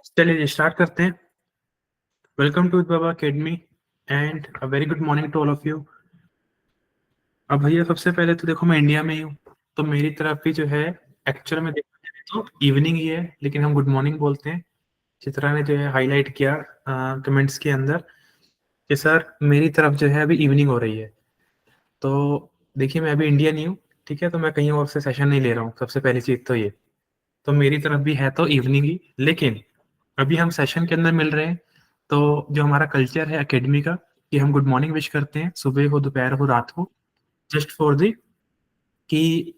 चलिए स्टार्ट करते हैं। Welcome to Baba academy and a very good morning to all of you. अब भैया सबसे पहले तो देखो मैं इंडिया में ही हूँ, तो मेरी तरफ भी जो है एक्चुअल में देखा जाए तो इवनिंग ही है, लेकिन हम गुड मॉर्निंग बोलते हैं। चित्रा ने जो है हाईलाइट किया कमेंट्स के अंदर कि सर मेरी तरफ जो है अभी इवनिंग हो रही है। तो देखिए मैं अभी इंडियन ही हूँ, ठीक है, तो मैं कहीं और से सेशन नहीं ले रहा हूँ। सबसे पहली चीज तो ये, तो मेरी तरफ भी है तो इवनिंग ही, लेकिन अभी हम सेशन के अंदर मिल रहे हैं। तो जो हमारा कल्चर है एकेडमी का कि हम गुड मॉर्निंग विश करते हैं, सुबह हो दोपहर हो रात हो, जस्ट फॉर दी कि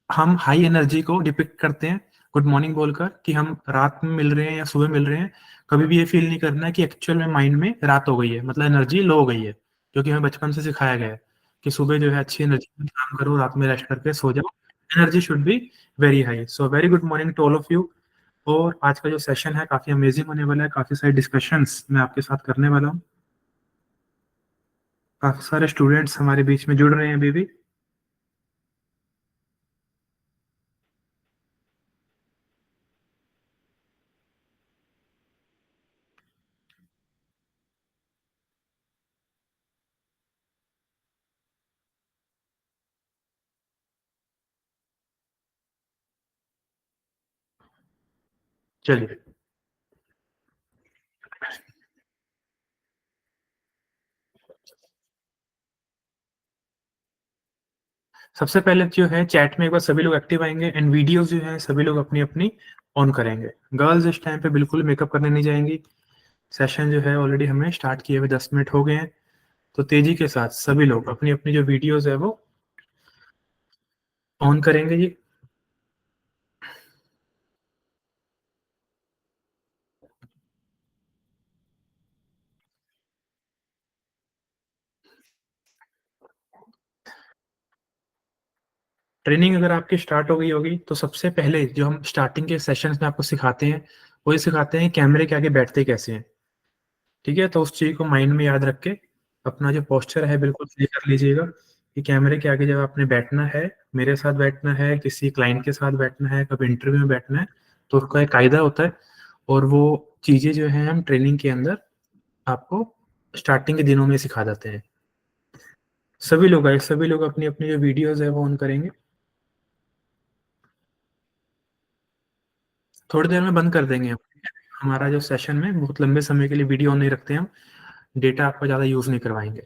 हम हाई एनर्जी को डिपिक्ट करते हैं गुड मॉर्निंग बोलकर कि हम रात में मिल रहे हैं या सुबह मिल रहे हैं। कभी भी ये फील नहीं करना है कि एक्चुअल में माइंड में रात हो गई है, मतलब एनर्जी लो हो गई है, क्योंकि हमें बचपन से सिखाया गया है कि सुबह जो है अच्छी एनर्जी में काम करो, रात में रेस्ट करके सो जाओ, energy should be very high. So very good morning to all of you. और आज का जो सेशन है काफी अमेजिंग होने वाला है, काफी सारे डिस्कशंस मैं आपके साथ करने वाला हूँ। काफी सारे स्टूडेंट्स हमारे बीच में जुड़ रहे हैं अभी भी। चलिए सबसे पहले जो है चैट में एक बार सभी लोग एक्टिव आएंगे एंड वीडियोस जो है सभी लोग अपनी अपनी ऑन करेंगे। गर्ल्स इस टाइम पे बिल्कुल मेकअप करने नहीं जाएंगी। सेशन जो है ऑलरेडी हमें स्टार्ट किए हुए 10 मिनट हो गए हैं, तो तेजी के साथ सभी लोग अपनी अपनी जो वीडियोस है वो ऑन करेंगे जी। ट्रेनिंग अगर आपकी स्टार्ट हो गई होगी तो सबसे पहले जो हम स्टार्टिंग के सेशंस में आपको सिखाते हैं वो ये सिखाते हैं कैमरे के आगे बैठते कैसे हैं। ठीक है, तो उस चीज को माइंड में याद रख के अपना जो पोस्चर है बिल्कुल सही कर लीजिएगा कि कैमरे के आगे जब आपने बैठना है, मेरे साथ बैठना है, किसी क्लाइंट के साथ बैठना है, कभी इंटरव्यू में बैठना है, तो उसका एक कायदा होता है। और वो चीजें जो है हम ट्रेनिंग के अंदर आपको स्टार्टिंग के दिनों में सिखा देते हैं। सभी लोग आए, सभी लोग अपनी अपनी जो वीडियोस है वो ऑन करेंगे। थोड़ी देर में बंद कर देंगे हम। हमारा जो सेशन में बहुत लंबे समय के लिए वीडियो ऑन नहीं रखते हम, डेटा आपका ज़्यादा यूज़ नहीं करवाएंगे।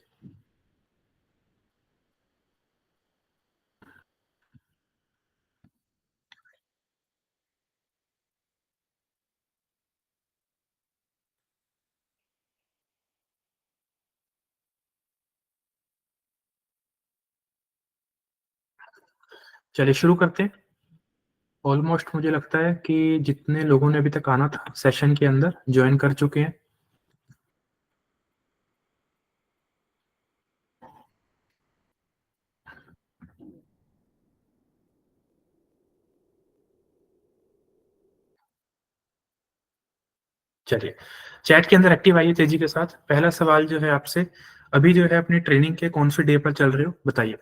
चलिए शुरू करते हैं। ऑलमोस्ट मुझे लगता है कि जितने लोगों ने अभी तक आना था सेशन के अंदर ज्वाइन कर चुके हैं। चलिए चैट के अंदर एक्टिव आइए तेजी के साथ। पहला सवाल जो है आपसे, अभी जो है अपनी ट्रेनिंग के कौन से डे पर चल रहे हो बताइए।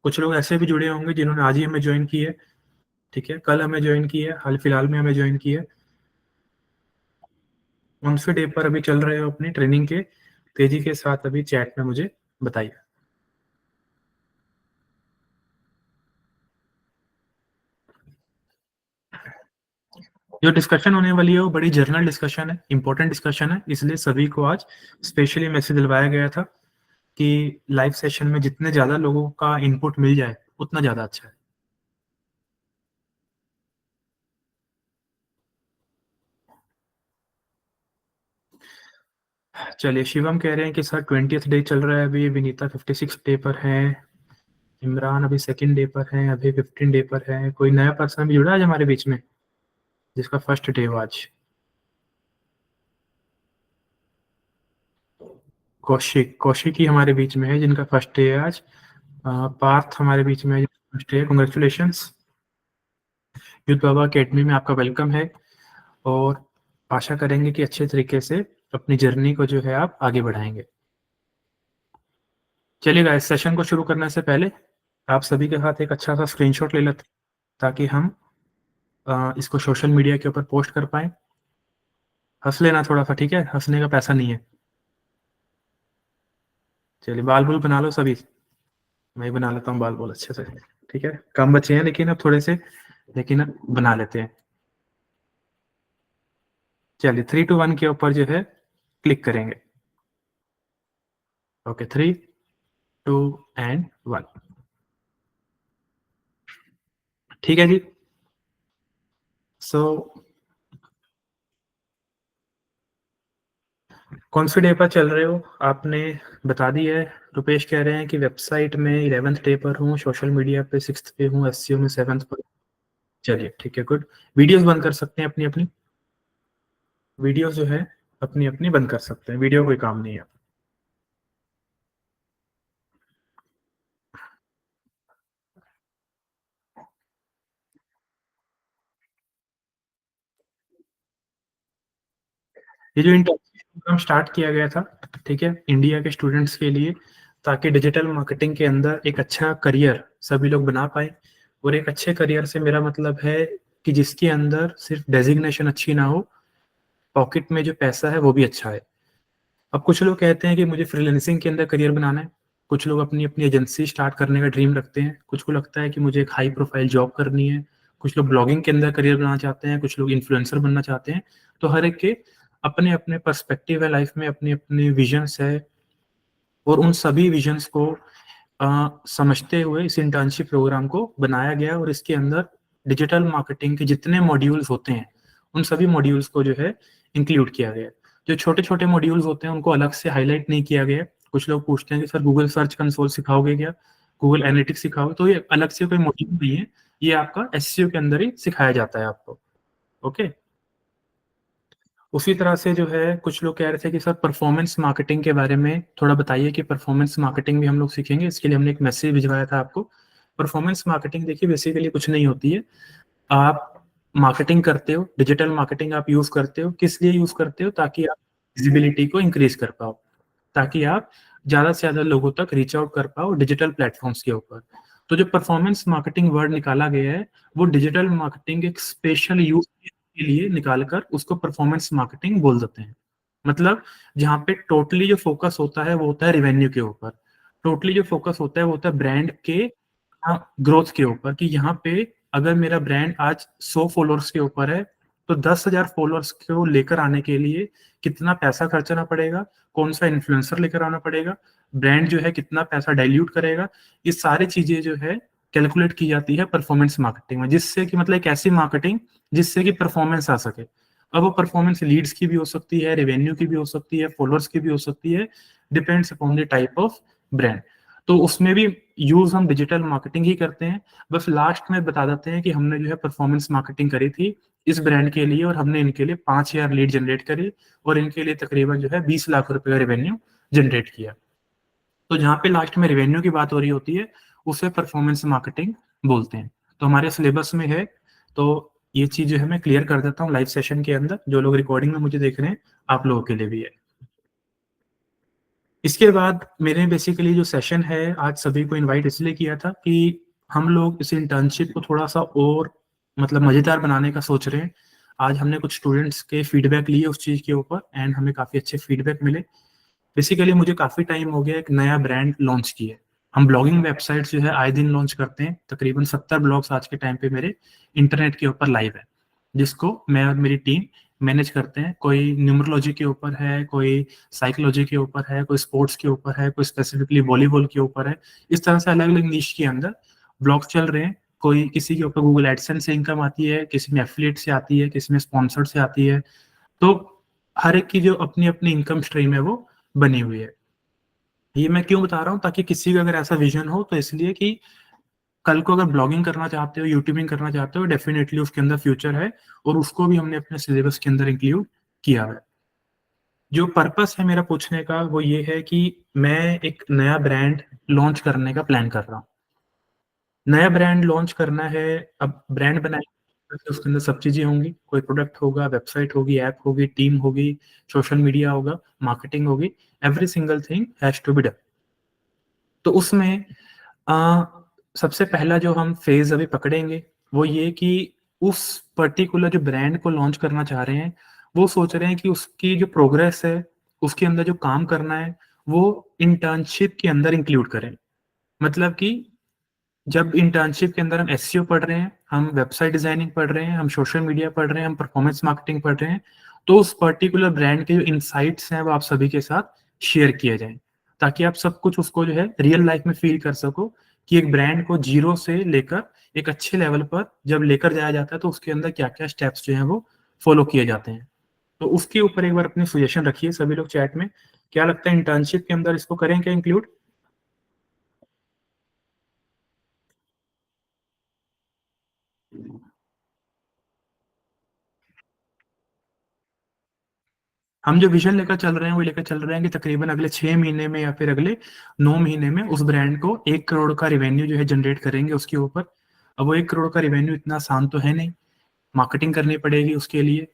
कुछ लोग ऐसे भी जुड़े होंगे जिन्होंने आज ही हमें ज्वाइन की है, ठीक है, कल हमें ज्वाइन की है, हाल फिलहाल में हमें ज्वाइन की है। कौन से डे पर अभी चल रहे हो अपनी ट्रेनिंग के, तेजी के साथ अभी चैट में मुझे बताइए। जो डिस्कशन होने वाली है वो बड़ी जर्नल डिस्कशन है, इंपॉर्टेंट डिस्कशन है, इसलिए सभी को आज स्पेशली मैसेज दिलवाया गया था कि लाइव सेशन में जितने ज्यादा लोगों का इनपुट मिल जाए उतना ज्यादा अच्छा है। चलिए शिवम कह रहे हैं कि सर 20th डे चल रहा है अभी, विनीता 56 डे पर है, इमरान अभी सेकंड डे पर है, अभी 15 डे पर है। कोई नया पर्सन भी जुड़ा आज हमारे बीच में जिसका फर्स्ट डे हो आज? कौशिक, कौशिक ही हमारे बीच में है जिनका फर्स्ट डे है आज। पार्थ हमारे बीच में है जिनका फर्स्ट डे है। कॉन्ग्रेचुलेशन। युद्ध बाबा अकेडमी में आपका वेलकम है और आशा करेंगे कि अच्छे तरीके से अपनी जर्नी को जो है आप आगे बढ़ाएंगे। चलिएगा इस सेशन को शुरू करने से पहले आप सभी के साथ एक अच्छा सा स्क्रीनशॉट ले लेते हैं ताकि हम इसको सोशल मीडिया के ऊपर पोस्ट कर पाएँ। हंस लेना थोड़ा सा, ठीक है? हंसने का पैसा नहीं है। चलिए बाल बुल बना लो सभी, मैं ही बना लेता हूँ बाल बुल अच्छे से, ठीक है? कम बचे हैं लेकिन अब थोड़े से, लेकिन अब बना लेते हैं। चलिए 3 2 1 के ऊपर जो है क्लिक करेंगे। ओके 3 2 1। ठीक है जी। सो कौन से डे पर चल रहे हो आपने बता दिया है। रुपेश कह रहे हैं कि वेबसाइट में 11th डे पर हूँ, सोशल मीडिया पे 6th पे हूँ, एससीओ में 7th पर। चलिए ठीक है, गुड। वीडियोस बंद कर सकते हैं अपनी अपनी, वीडियोस जो है अपनी अपनी बंद कर सकते हैं, वीडियो कोई काम नहीं है। ये जो इंटर्नशिप प्रोग्राम स्टार्ट किया गया था, ठीक है, इंडिया के स्टूडेंट्स के लिए, ताकि डिजिटल मार्केटिंग के अंदर एक अच्छा करियर सभी लोग बना पाए। और एक अच्छे करियर से मेरा मतलब है कि जिसके अंदर सिर्फ डेजिग्नेशन अच्छी ना हो, पॉकेट में जो पैसा है वो भी अच्छा है। अब कुछ लोग कहते हैं कि मुझे फ्रीलांसिंग के अंदर करियर बनाना है, कुछ लोग अपनी अपनी एजेंसी स्टार्ट करने का ड्रीम रखते हैं, कुछ को लगता है कि मुझे एक हाई प्रोफाइल जॉब करनी है, कुछ लोग ब्लॉगिंग के अंदर करियर बनाना चाहते हैं, कुछ लोग इन्फ्लुएंसर बनना चाहते हैं। तो हर एक के अपने अपने पर्सपेक्टिव है लाइफ में, अपने अपने विजन्स है। और उन सभी विजन्स को समझते हुए इस इंटर्नशिप प्रोग्राम को बनाया गया, और इसके अंदर डिजिटल मार्केटिंग के जितने मॉड्यूल्स होते हैं उन सभी मॉड्यूल्स को जो है इंक्लूड किया गया। जो छोटे छोटे मॉड्यूल्स होते हैं उनको अलग से हाईलाइट नहीं किया गया। कुछ लोग पूछते हैं कि सर गूगल सर्च कंसोल सिखाओगे क्या, गूगल एनालिटिक्स सिखाओगे, तो ये अलग से कोई मॉड्यूल नहीं है, ये आपका एससीओ के अंदर ही सिखाया जाता है आपको। ओके। उसी तरह से जो है कुछ लोग कह रहे थे कि सर परफॉर्मेंस मार्केटिंग के बारे में थोड़ा बताइए, कि परफॉर्मेंस मार्केटिंग भी हम लोग सीखेंगे। इसके लिए हमने एक मैसेज भिजवाया था आपको। परफॉर्मेंस मार्केटिंग देखिए बेसिकली कुछ नहीं होती है। आप मार्केटिंग करते हो, डिजिटल मार्केटिंग आप यूज करते हो, किस लिए यूज करते हो? ताकि आप विजिबिलिटी को इंक्रीज कर पाओ, ताकि आप ज्यादा से ज्यादा लोगों तक रीच आउट कर पाओ डिजिटल प्लेटफॉर्म्स के ऊपर। तो जो परफॉर्मेंस मार्केटिंग वर्ड निकाला गया है, वो डिजिटल मार्केटिंग एक स्पेशल यूज के लिए निकालकर उसको परफॉर्मेंस मार्केटिंग बोल देते हैं। मतलब जहाँ पे टोटली जो फोकस होता है वो होता है रिवेन्यू के ऊपर, टोटली जो फोकस होता है वो होता है ब्रांड के ग्रोथ के ऊपर, कि यहाँ पे अगर मेरा ब्रांड आज 100 फॉलोअर्स के ऊपर है, तो 10,000 फॉलोअर्स को लेकर आने के लिए कितना पैसा खर्चना पड़ेगा, कौन सा इन्फ्लुएंसर लेकर आना पड़ेगा, ब्रांड जो है कितना पैसा डाइल्यूट करेगा, ये सारी चीजें जो है कैलकुलेट की जाती है परफॉर्मेंस मार्केटिंग में। जिससे कि मतलब एक ऐसी मार्केटिंग जिससे कि परफॉर्मेंस आ सके। अब वो परफॉर्मेंस लीड्स की भी हो सकती है, रेवेन्यू की भी हो सकती है, फॉलोअर्स की भी हो सकती है, depends upon the type of brand. तो उसमें भी यूज हम डिजिटल मार्केटिंग ही करते हैं। बस लास्ट में बता देते हैं कि हमने जो है परफॉर्मेंस मार्केटिंग करी थी इस ब्रांड के लिए, और हमने इनके लिए 5,000 लीड जनरेट करी, और इनके लिए तकरीबन जो है 20 लाख रुपए का रेवेन्यू जनरेट किया। तो जहाँ पे लास्ट में रेवेन्यू की बात हो रही होती है उसे परफॉर्मेंस मार्केटिंग बोलते हैं। तो हमारे सिलेबस में है। तो ये चीज जो है मैं क्लियर कर देता हूँ लाइव सेशन के अंदर, जो लोग रिकॉर्डिंग में मुझे देख रहे हैं आप लोगों के लिए भी है। इसके बाद मेरे बेसिकली जो सेशन है, आज सभी को इनवाइट इसलिए किया था कि हम लोग इस इंटर्नशिप को थोड़ा सा और मतलब मजेदार बनाने का सोच रहे हैं। आज हमने कुछ स्टूडेंट्स के फीडबैक लिए उस चीज के ऊपर, एंड हमें काफी अच्छे फीडबैक मिले। बेसिकली मुझे काफी टाइम हो गया एक नया ब्रांड लॉन्च किए। हम ब्लॉगिंग वेबसाइट जो है आए दिन लॉन्च करते हैं, तकरीबन 70 ब्लॉग्स आज के टाइम पे मेरे इंटरनेट के ऊपर लाइव है, जिसको मैं और मेरी टीम मैनेज करते हैं। कोई न्यूमरोलॉजी के ऊपर है, कोई साइकोलॉजी के ऊपर है, कोई स्पोर्ट्स के ऊपर है, कोई स्पेसिफिकली वॉलीबॉल के ऊपर है। इस तरह से अलग अलग निश के अंदर ब्लॉग्स चल रहे हैं। कोई किसी के ऊपर गूगल एडसेंस से इनकम आती है, किसी में एफिलिएट से आती है, किसी में स्पॉन्सर्ड से आती है। तो हर एक की जो अपनी अपनी इनकम स्ट्रीम है वो बनी हुई है। ये मैं क्यों बता रहा हूँ, ताकि किसी का अगर ऐसा विजन हो तो इसलिए कि कल को अगर ब्लॉगिंग करना चाहते हो, यूट्यूबिंग करना चाहते हो, डेफिनेटली उसके अंदर फ्यूचर है, और उसको भी हमने अपने सिलेबस के अंदर इंक्लूड किया है। जो पर्पस है मेरा पूछने का वो ये है कि मैं एक नया ब्रांड लॉन्च करने का प्लान कर रहा हूँ। नया ब्रांड लॉन्च करना है। अब ब्रांड बनाएंगे तो उसके अंदर सब चीजें होंगी, कोई प्रोडक्ट होगा, वेबसाइट होगी, ऐप होगी, टीम होगी, सोशल मीडिया होगा, मार्केटिंग होगी, every single thing has to be done. तो उसमें आ, सबसे पहला जो हम फेज अभी पकड़ेंगे वो ये कि उस पर्टिकुलर जो ब्रांड को लॉन्च करना चाह रहे हैं वो सोच रहे हैं कि उसकी जो प्रोग्रेस है, उसके अंदर जो काम करना है, वो इंटर्नशिप के अंदर इंक्लूड करें। मतलब कि जब इंटर्नशिप के अंदर हम एसईओ पढ़ रहे हैं, हम वेबसाइट डिजाइनिंग पढ़ रहे हैं, हम सोशल मीडिया पढ़ रहे हैं, हम परफॉर्मेंस मार्केटिंग पढ़ रहे हैं, तो उस पर्टिकुलर ब्रांड के जो इनसाइट्स हैं वो आप सभी के साथ शेयर किए जाएं, ताकि आप सब कुछ उसको जो है रियल लाइफ में फील कर सको कि एक ब्रांड को जीरो से लेकर एक अच्छे लेवल पर जब लेकर जाया जाता है तो उसके अंदर क्या क्या स्टेप्स जो हैं वो फॉलो किए जाते हैं। तो उसके ऊपर एक बार अपनी सजेशन रखिए सभी लोग चैट में, क्या लगता है इंटर्नशिप के अंदर इसको करें क्या इंक्लूड? हम जो विजन लेकर चल रहे हैं वो लेकर चल रहे हैं कि तकरीबन अगले 6 महीने में या फिर अगले 9 महीने में उस ब्रांड को 1 करोड़ का रिवेन्यू जो है जनरेट करेंगे उसके ऊपर। अब वो 1 करोड़ का रिवेन्यू इतना आसान तो है नहीं, मार्केटिंग करनी पड़ेगी उसके लिए,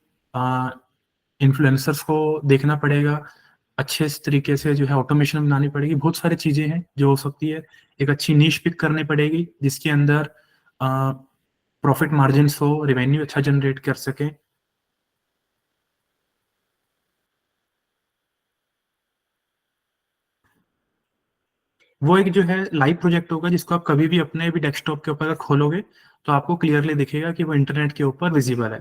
इन्फ्लुएंसर्स को देखना पड़ेगा, अच्छे तरीके से जो है ऑटोमेशन बनानी पड़ेगी, बहुत सारी चीजें हैं जो हो सकती है। एक अच्छी नीश पिक करनी पड़ेगी जिसके अंदर प्रॉफिट मार्जिन हो, रेवेन्यू अच्छा जनरेट कर सके। वो एक जो है लाइव प्रोजेक्ट होगा जिसको आप कभी भी अपने भी डेस्कटॉप के ऊपर अगर खोलोगे तो आपको क्लियरली दिखेगा कि वो इंटरनेट के ऊपर विजिबल है।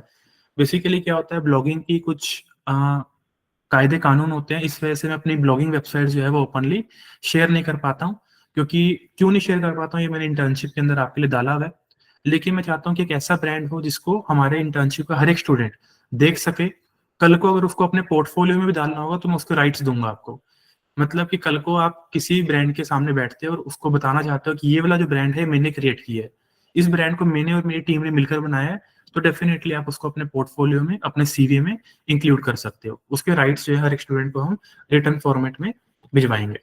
बेसिकली क्या होता है, ब्लॉगिंग की कुछ कायदे कानून होते हैं, इस वजह से मैं अपनी ब्लॉगिंग वेबसाइट जो है वो ओपनली शेयर नहीं कर पाता हूँ। क्योंकि क्यों नहीं शेयर कर पाता हूँ, ये मैंने इंटर्नशिप के अंदर आपके लिए डाला हुआ है। लेकिन मैं चाहता हूँ कि एक ऐसा ब्रांड हो जिसको हमारे इंटर्नशिप का हर एक स्टूडेंट देख सके। कल को अगर उसको अपने पोर्टफोलियो में भी डालना होगा तो मैं उसके राइट्स दूंगा आपको। मतलब कि कल को आप किसी ब्रांड के सामने बैठते हो और उसको बताना चाहते हो कि ये वाला जो ब्रांड है मैंने क्रिएट किया है, इस ब्रांड को मैंने और मेरी टीम ने मिलकर बनाया है, तो डेफिनेटली आप उसको अपने पोर्टफोलियो में, अपने सीवी में इंक्लूड कर सकते हो। उसके राइट्स जो है हर एक स्टूडेंट को हम रिटर्न फॉर्मेट में भिजवाएंगे।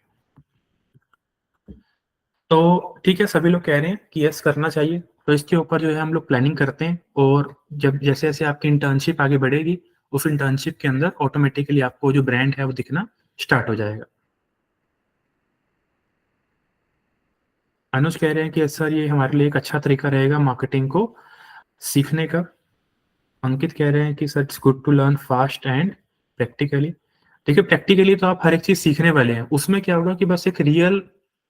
तो ठीक है, सभी लोग कह रहे हैं कि यस करना चाहिए, तो इसके ऊपर जो है हम लोग प्लानिंग करते हैं। और जब जैसे जैसे आपकी इंटर्नशिप आगे बढ़ेगी उस इंटर्नशिप के अंदर ऑटोमेटिकली आपको जो ब्रांड है वो दिखना स्टार्ट हो जाएगा। अनुज कह रहे हैं कि सर ये हमारे लिए एक अच्छा तरीका रहेगा मार्केटिंग को सीखने का। अंकित कह रहे हैं कि sir it's good to learn fast and practically. देखिए प्रैक्टिकली तो आप हर एक चीज सीखने वाले हैं, उसमें क्या होगा कि बस एक रियल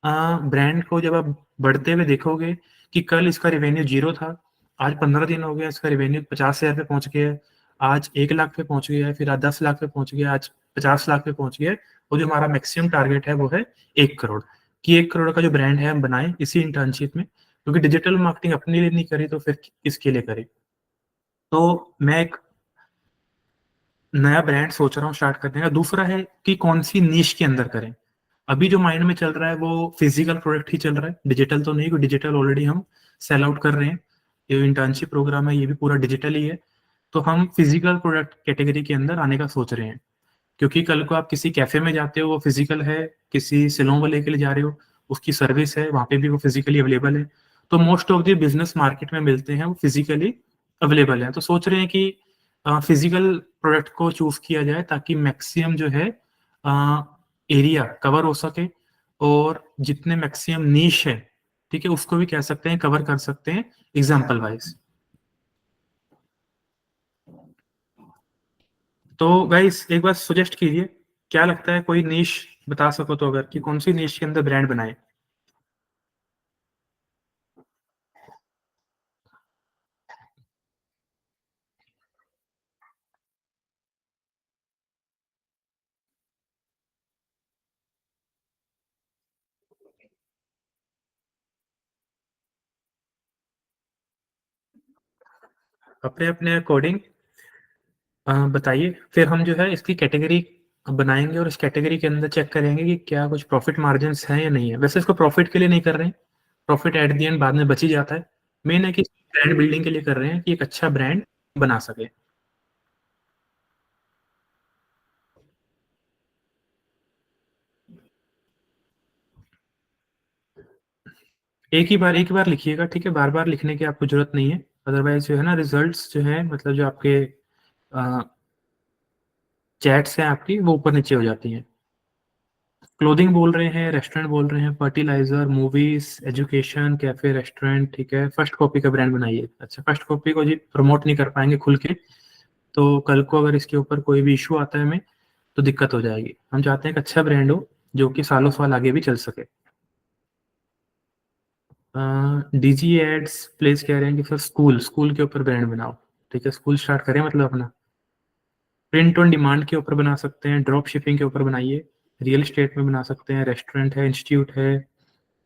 ब्रांड को जब आप बढ़ते हुए देखोगे कि कल इसका रेवेन्यू 0 था, आज 15 दिन हो गया इसका रेवेन्यू 50,000 पे पहुंच गया है, आज 1 लाख पे पहुंच गया है, फिर आज 10 लाख पे पहुंच गया, आज 50 लाख पे पहुंच गया है। और जो हमारा मैक्सिमम टारगेट है वो है 1 करोड़। कि 1 करोड़ का जो ब्रांड है हम बनाए इसी इंटर्नशिप में, क्योंकि डिजिटल मार्केटिंग अपने लिए नहीं करी तो फिर किसके लिए करें। तो मैं एक नया ब्रांड सोच रहा हूँ स्टार्ट करने का। दूसरा है कि कौन सी नीश के अंदर करें। अभी जो माइंड में चल रहा है वो फिजिकल प्रोडक्ट ही चल रहा है, डिजिटल तो नहीं, क्योंकि डिजिटल ऑलरेडी हम सेल आउट कर रहे हैं। ये इंटर्नशिप प्रोग्राम है ये भी पूरा डिजिटल ही है। तो हम फिजिकल प्रोडक्ट कैटेगरी के अंदर आने का सोच रहे हैं, क्योंकि कल को आप किसी कैफे में जाते हो वो फिजिकल है, किसी सैलून वाले के लिए जा रहे हो उसकी सर्विस है वहां पे भी वो फिजिकली अवेलेबल है। तो most of the business market में मिलते हैं वो फिजिकली अवेलेबल है। तो सोच रहे हैं कि फिजिकल प्रोडक्ट को चूज किया जाए ताकि मैक्सिमम जो है एरिया कवर हो सके, और जितने मैक्सिमम नीश है, ठीक है, उसको भी कह सकते हैं कवर कर सकते हैं एग्जाम्पल वाइज। तो गाइस एक बार सजेस्ट कीजिए, क्या लगता है कोई नीश बता सको तो, अगर कि कौन सी नीश के अंदर ब्रांड बनाए। अपने अपने अकॉर्डिंग बताइए, फिर हम जो है इसकी कैटेगरी बनाएंगे और इस कैटेगरी के अंदर चेक करेंगे कि क्या कुछ प्रॉफिट मार्जिन हैं या नहीं है। वैसे इसको प्रॉफिट के लिए नहीं कर रहे हैं, प्रॉफिट एट दी एंड बाद में बच ही जाता है। मेन है कि ब्रांड बिल्डिंग के लिए कर रहे हैं कि एक अच्छा ब्रांड बना सके। एक ही बार लिखिएगा, ठीक है, बार बार लिखने की आपको जरूरत नहीं है। अदरवाइज जो है ना रिजल्ट्स जो है, मतलब जो आपके चैट्स हैं आपकी वो ऊपर नीचे हो जाती हैं। क्लोथिंग बोल रहे हैं, रेस्टोरेंट बोल रहे हैं, fertilizer, movies, education, cafe, restaurant, ठीक है। फर्स्ट कॉपी का ब्रांड बनाइए। अच्छा, फर्स्ट कॉपी को जी प्रमोट नहीं कर पाएंगे खुल के, तो कल को अगर इसके ऊपर कोई भी इशू आता है हमें तो दिक्कत हो जाएगी। हम चाहते हैं एक अच्छा ब्रांड हो जो कि सालों साल आगे भी चल सके। डीजी एड्स प्लेस कह रहे हैं कि सर स्कूल के ऊपर ब्रांड बनाओ। ठीक है, स्कूल स्टार्ट करें मतलब अपना। प्रिंट ऑन डिमांड के ऊपर बना सकते हैं, ड्रॉप शिपिंग के ऊपर बनाइए, रियल एस्टेट में बना सकते हैं, रेस्टोरेंट है, इंस्टीट्यूट है,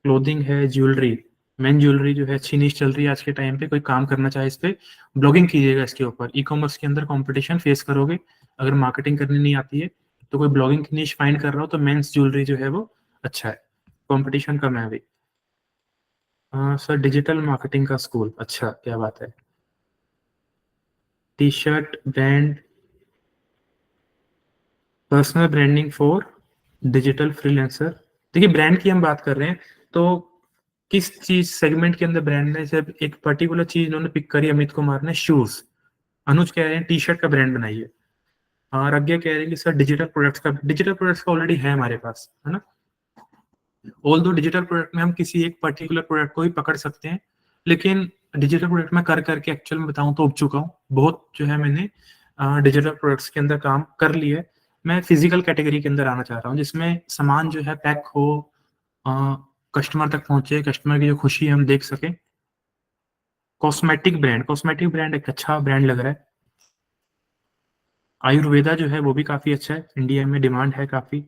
क्लोथिंग है, ज्वेलरी। मेन ज्वेलरी जो है अच्छी नीश चल रही है आज के टाइम पे। कोई काम करना चाहे इस पे ब्लॉगिंग कीजिएगा इसके ऊपर। ई कॉमर्स के अंदर कंपटीशन फेस करोगे, अगर मार्केटिंग करनी नहीं आती है तो कोई ब्लॉगिंग की नीश फाइंड कर रहा हो तो मेंस ज्वेलरी जो है वो अच्छा है, कंपटीशन कम है अभी। सर डिजिटल मार्केटिंग का स्कूल, अच्छा क्या बात है। T shirt brand, personal branding for digital freelancer. देखिए ब्रांड की हम बात कर रहे हैं तो किस चीज सेगमेंट के अंदर ब्रांड है, जब एक पर्टिकुलर चीज इन्होंने पिक करी अमित कुमार ने, शूज। अनुज कह रहे हैं टी शर्ट का ब्रांड बनाइए। और आज्ञा कह रहे हैं कि सर डिजिटल प्रोडक्ट्स का ऑलरेडी है हमारे पास, है ना। ऑल दो डिजिटल प्रोडक्ट में हम किसी एक पर्टिकुलर प्रोडक्ट को भी पकड़ सकते हैं, लेकिन डिजिटल प्रोडक्ट में कर करके एक्चुअल में बताऊं तो उब चुका हूँ बहुत। जो है मैंने डिजिटल प्रोडक्ट्स के अंदर काम कर लिया है। मैं फिजिकल कैटेगरी के अंदर आना चाह रहा हूँ जिसमें सामान जो है पैक हो, कस्टमर तक पहुंचे, कस्टमर की जो खुशी है हम देख सकें। कॉस्मेटिक ब्रांड एक अच्छा ब्रांड लग रहा है। आयुर्वेदा जो है वो भी काफी अच्छा है, इंडिया में डिमांड है काफी।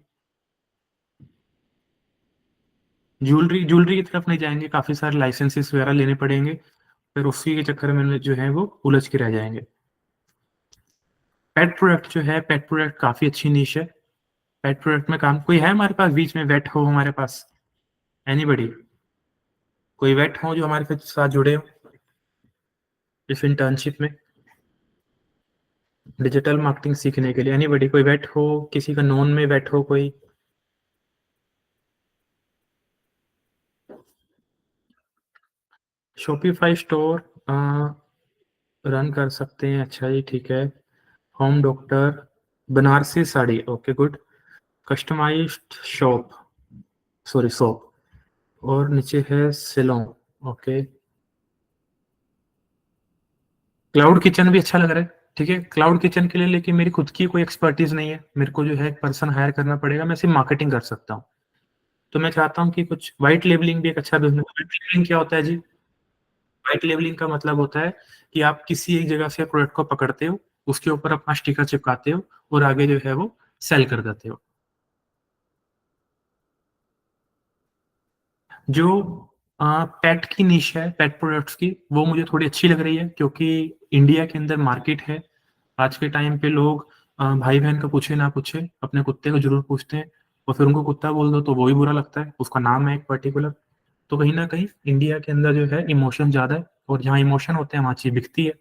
ज्वेलरी की तरफ नहीं जाएंगे, काफी सारे लाइसेंसेस वगैरह लेने पड़ेंगे, फिर उसी के चक्कर में जो है वो उलझ के रह जाएंगे। पेट प्रोडक्ट जो है, पेट प्रोडक्ट काफी अच्छी नीश है। पेट प्रोडक्ट में काम कोई है हमारे पास बीच में, वेट हो हमारे पास, एनीबडी, कोई वेट हो जो हमारे साथ जुड़े हो इस इंटर्नशिप में डिजिटल मार्केटिंग सीखने के लिए। एनीबडी, कोई वेट हो, किसी का नॉन में वेट हो कोई। शॉपिफाई स्टोर रन कर सकते हैं, अच्छा जी ठीक है। Home doctor, Banarasi sari, okay good. Customized shop, sorry shop, और नीचे है सिलोन, ओके। क्लाउड किचन भी अच्छा लग रहा है, ठीक है। क्लाउड किचन के लिए लेकिन मेरी खुद की कोई एक्सपर्टीज नहीं है, मेरे को जो है एक पर्सन हायर करना पड़ेगा, मैं सिर्फ मार्केटिंग कर सकता हूँ। तो मैं चाहता हूँ कि कुछ व्हाइट लेबलिंग भी एक अच्छा बिजनेस। व्हाइट लेबलिंग क्या होता है जी? व्हाइट लेबलिंग का मतलब होता है कि आप किसी एक जगह से प्रोडक्ट को पकड़ते हो, उसके ऊपर अपना स्टिकर चिपकाते हो और आगे जो है वो सेल कर देते हो। जो पेट की निश है, पेट प्रोडक्ट्स की, वो मुझे थोड़ी अच्छी लग रही है क्योंकि इंडिया के अंदर मार्केट है। आज के टाइम पे लोग भाई बहन का पूछे ना पूछे अपने कुत्ते को जरूर पूछते हैं, और फिर उनको कुत्ता बोल दो तो वो भी बुरा लगता है, उसका नाम है एक पर्टिकुलर। तो कहीं ना कहीं इंडिया के अंदर जो है इमोशन ज्यादा है, और जहाँ इमोशन होते हैं वहाँ चीज बिकती है।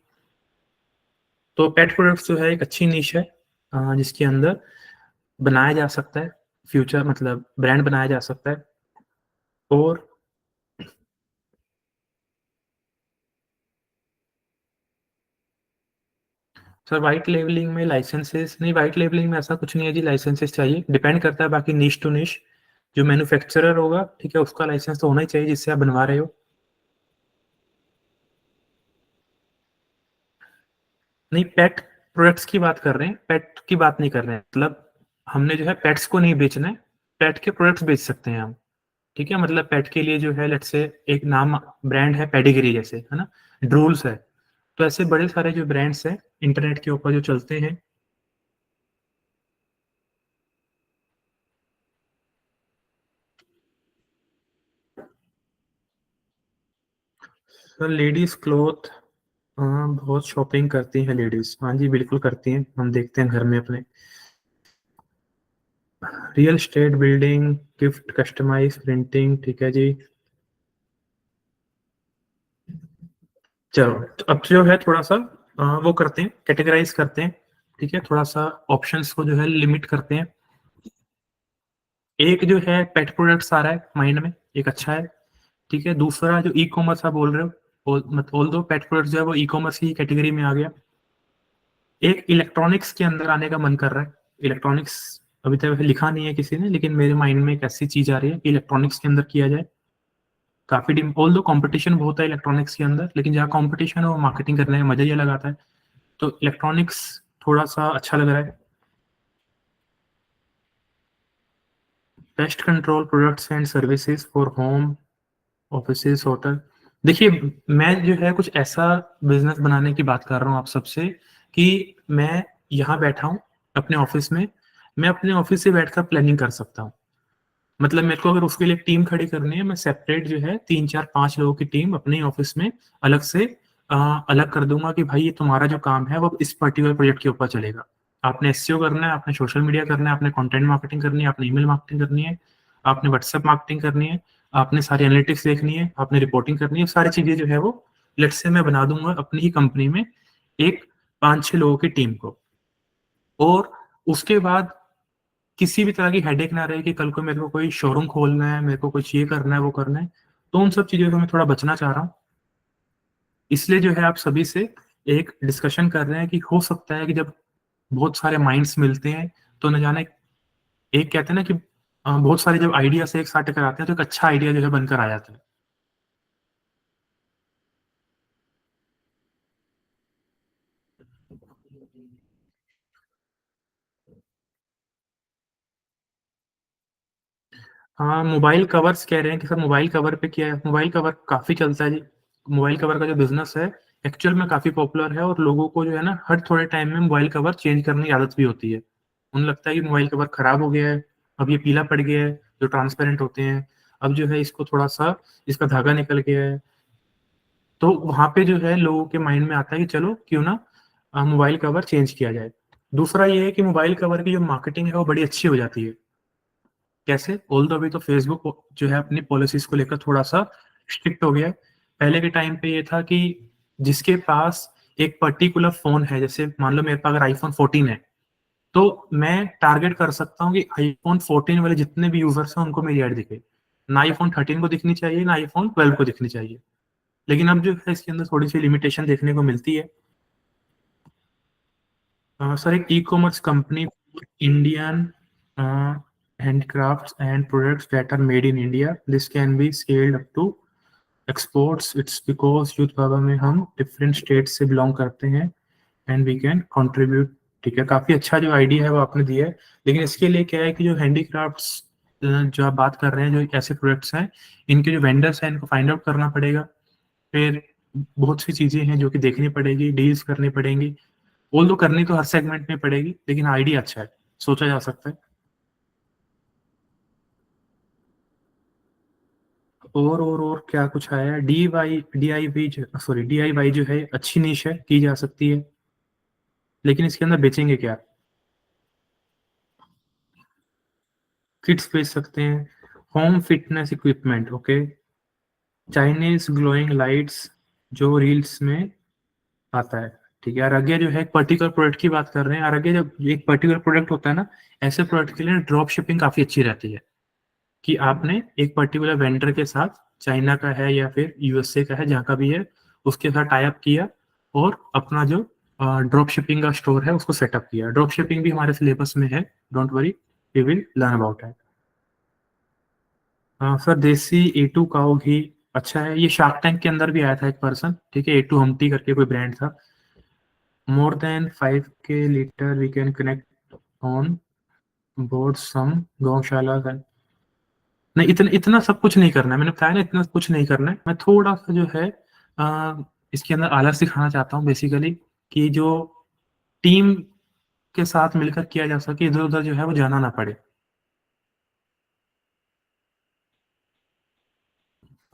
तो पेट प्रोडक्ट्स जो है एक अच्छी निश है जिसके अंदर बनाया जा सकता है, फ्यूचर मतलब ब्रांड बनाया जा सकता है। और सर व्हाइट लेबलिंग में लाइसेंसेस नहीं, व्हाइट लेबलिंग में ऐसा कुछ नहीं है जी, लाइसेंसेस चाहिए, डिपेंड करता है बाकी निश टू निश। जो मैन्युफैक्चरर होगा ठीक है, उसका लाइसेंस तो होना ही चाहिए जिससे आप बनवा रहे हो। नहीं, पेट प्रोडक्ट्स की बात कर रहे हैं, पेट की बात नहीं कर रहे हैं। मतलब हमने जो है पेट्स को नहीं बेचना है, पेट के प्रोडक्ट्स बेच सकते हैं हम। ठीक है, मतलब पेट के लिए जो है लेट्स से एक नाम ब्रांड है पेडिग्री जैसे, है ना, ड्रूल्स है। तो ऐसे बड़े सारे जो ब्रांड्स हैं इंटरनेट के ऊपर जो चलते हैं। सर लेडीज क्लोथ, हाँ बहुत शॉपिंग करती हैं लेडीज, हाँ जी बिल्कुल करती हैं, हम देखते हैं घर में अपने। Real estate, building, gift, customize printing, ठीक है जी। चलो तो अब जो है थोड़ा सा वो करते हैं, कैटेगराइज करते हैं। ठीक है, थोड़ा सा ऑप्शंस को जो है लिमिट करते हैं। एक जो है पेट प्रोडक्ट्स आ रहा है माइंड में, एक अच्छा है। ठीक है, दूसरा जो ई कॉमर्स आप बोल रहे हो, ऑल दो पेट प्रोडक्ट्स जो है वो ई कॉमर्स की कैटेगरी में आ गया। एक इलेक्ट्रॉनिक्स के अंदर आने का मन कर रहा है। इलेक्ट्रॉनिक्स अभी तक लिखा नहीं है किसी ने, लेकिन मेरे माइंड में एक ऐसी चीज आ रही है कि इलेक्ट्रॉनिक्स के अंदर किया जाए। काफी डिम ऑल दो कॉम्पिटिशन बहुत है इलेक्ट्रॉनिक्स के अंदर, लेकिन जहाँ कॉम्पिटिशन है वो मार्केटिंग करने में मजा ही अलग आता है। तो इलेक्ट्रॉनिक्स थोड़ा सा अच्छा लग रहा है। Pest control products and services for home offices hotel. देखिए, मैं जो है कुछ ऐसा बिजनेस बनाने की बात कर रहा हूँ आप सबसे, कि मैं यहाँ बैठा हूँ अपने ऑफिस में, मैं अपने ऑफिस से बैठकर प्लानिंग कर सकता हूँ। मतलब मेरे को अगर उसके लिए टीम खड़ी करनी है, मैं सेपरेट जो है 3 4 5 लोगों की टीम अपने ऑफिस में अलग से अलग कर दूंगा कि भाई ये तुम्हारा जो काम है वो इस पर्टिकुलर प्रोजेक्ट के ऊपर चलेगा। आपने एसईओ करना है, आपने सोशल मीडिया करना है, आपने कंटेंट मार्केटिंग करनी है, आपने ईमेल मार्केटिंग करनी है, आपने व्हाट्सएप मार्केटिंग करनी है, आपने सारी एनालिटिक्स देखनी है, आपने रिपोर्टिंग करनी है। सारी चीजें जो है वो लेट्स से मैं बना दूंगा अपनी ही कंपनी में एक 5 6 लोगों की टीम को। और उसके बाद किसी भी तरह की हेडेक ना रहे कि कल को मेरे को कोई शोरूम खोलना है, मेरे को कुछ ये करना है, वो करना है। तो उन सब चीज़ों से मैं थोड़ा बचना चाह रहा हूँ। इसलिए जो है आप सभी से एक डिस्कशन कर रहे हैं कि हो सकता है कि जब बहुत सारे माइंड्स मिलते हैं, तो न जाने, एक कहते हैं ना कि बहुत सारे जब आइडियाज़ एक साथ टकराते हैं, तो एक अच्छा आइडिया जो है बनकर आ जाता है। हाँ, मोबाइल कवर्स कह रहे हैं कि सर मोबाइल कवर पे क्या है? मोबाइल कवर काफ़ी चलता है जी। मोबाइल कवर का जो बिज़नेस है, एक्चुअल में काफ़ी पॉपुलर है, और लोगों को जो है ना हर थोड़े टाइम में मोबाइल कवर चेंज करने की आदत भी होती है। उन्हें लगता है कि मोबाइल कवर खराब हो गया है, अब ये पीला पड़ गया है, जो ट्रांसपेरेंट होते हैं, अब जो है इसको थोड़ा-सा इसका धागा निकल गया है। तो वहाँ पे जो है लोगों के माइंड में आता है कि चलो क्यों ना मोबाइल कवर चेंज किया जाए। दूसरा ये है कि मोबाइल कवर की जो मार्केटिंग है वो बड़ी अच्छी हो जाती है। कैसे? ऑल्दो अभी तो फेसबुक जो है अपनी पॉलिसीज़ को लेकर थोड़ा-सा स्ट्रिक्ट हो गया है। पहले के टाइम पे ये था कि जिसके पास एक पर्टिकुलर फ़ोन है, जैसे मान लो मेरे पास अगर आईफ़ोन 14 है, तो मैं टारगेट कर सकता हूँ कि आईफ़ोन 14 वाले जितने भी यूज़र्स हैं उनको मेरी ऐड दिखे। ना आईफ़ोन 13 को दिखनी चाहिए, ना आईफ़ोन 12 को दिखनी चाहिए। लेकिन अब जो है इसके अंदर थोड़ी-सी लिमिटेशन देखने को मिलती है। सर, एक e-commerce company Indian handicrafts and products that are made in India. This can be scaled up to exports. It's because youth बाबा में हम डिफरेंट स्टेट से बिलोंग करते हैं एंड वी कैन कंट्रीब्यूट। ठीक है, काफ़ी अच्छा जो आइडिया है वो आपने दिया है। लेकिन इसके लिए क्या है कि जो हैंडीक्राफ्ट्स जो आप बात कर रहे हैं, जो ऐसे प्रोडक्ट्स हैं, इनके जो वेंडर्स हैं इनको फाइंड आउट करना पड़ेगा। फिर बहुत सी चीज़ें हैं जो कि देखनी पड़ेगी, डील्स करनी पड़ेंगी। ऑल्दो करनी तो हर सेगमेंट में पड़ेगी, लेकिन आइडिया अच्छा है, सोचा जा सकता है। और क्या कुछ आया है? डीआईवाई जो है अच्छी निश है, की जा सकती है, लेकिन इसके अंदर बेचेंगे क्या? किट्स बेच सकते हैं, home fitness equipment, okay, Chinese glowing lights जो रील्स में आता है। ठीक है, आरोग्य जो है एक पर्टिकुलर प्रोडक्ट की बात कर रहे हैं। आरोग्य जब एक पर्टिकुलर प्रोडक्ट होता है ना, ऐसे प्रोडक्ट के लिए ड्रॉप शिपिंग काफ़ी अच्छी रहती है, कि आपने एक पर्टिकुलर वेंडर के साथ, चाइना का है या फिर यूएसए का है, जहाँ का भी है, उसके साथ टाई अप किया और अपना जो ड्रॉप शिपिंग का स्टोर है उसको सेटअप किया। ड्रॉप शिपिंग भी हमारे सिलेबस में है, don't worry, we will learn about it. Sir, desi A2 काऊ घी अच्छा है। ये शार्क टैंक के अंदर भी आया था एक पर्सन, ठीक है, A2 हमटी करके कोई ब्रांड था। More than 5K litre we can connect on board some gaushala का। नहीं, इतना इतना सब कुछ नहीं करना है, मैंने बताया ना, इतना कुछ नहीं करना है। मैं थोड़ा-सा जो है इसके अंदर आलस दिखाना चाहता हूँ बेसिकली, कि जो टीम के साथ मिलकर किया जा सके, इधर-उधर जो है वो जाना ना पड़े।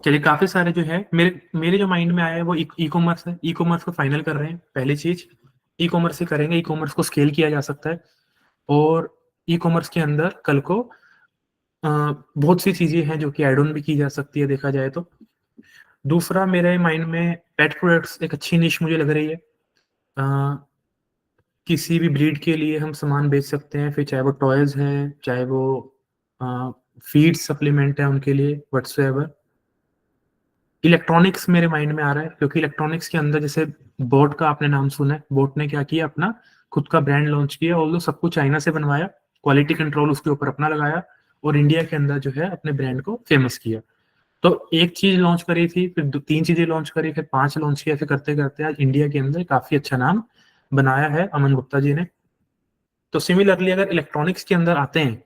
चलिए, काफ़ी सारे जो है मेरे मेरे जो माइंड में आया है वो ई-कॉमर्स है। ई-कॉमर्स को फाइनल कर रहे हैं, पहली चीज़। ई-कॉमर्स से करेंगे, ई-कॉमर्स को स्केल किया जा सकता है, और ई-कॉमर्स के अंदर कल को बहुत सी चीज़ें हैं जो कि ऐड ऑन भी की जा सकती है देखा जाए तो। दूसरा मेरे माइंड में पेट प्रोडक्ट्स एक अच्छी निश मुझे लग रही है। अ, किसी भी ब्रीड के लिए हम सामान बेच सकते हैं, फिर चाहे वो टॉयज़ हैं, चाहे वो अ, फीड सप्लीमेंट है उनके लिए, व्हाट्सएवर। इलेक्ट्रॉनिक्स मेरे माइंड में आ रहा है, क्योंकि इलेक्ट्रॉनिक्स के अंदर जैसे बोट का आपने नाम सुना है। बोट ने क्या किया, अपना खुद का ब्रांड लॉन्च किया, ऑल्दो सब कुछ चाइना से बनवाया, क्वालिटी कंट्रोल उसके ऊपर अपना लगाया, और इंडिया के अंदर जो है अपने ब्रांड को फेमस किया। तो एक चीज़ लॉन्च करी थी, फिर 3 चीज़ें लॉन्च करी, फिर 5 लॉन्च किया, फिर करते-करते आज इंडिया के अंदर काफ़ी अच्छा नाम बनाया है अमन गुप्ता जी ने। तो सिमिलरली अगर इलेक्ट्रॉनिक्स के अंदर आते हैं,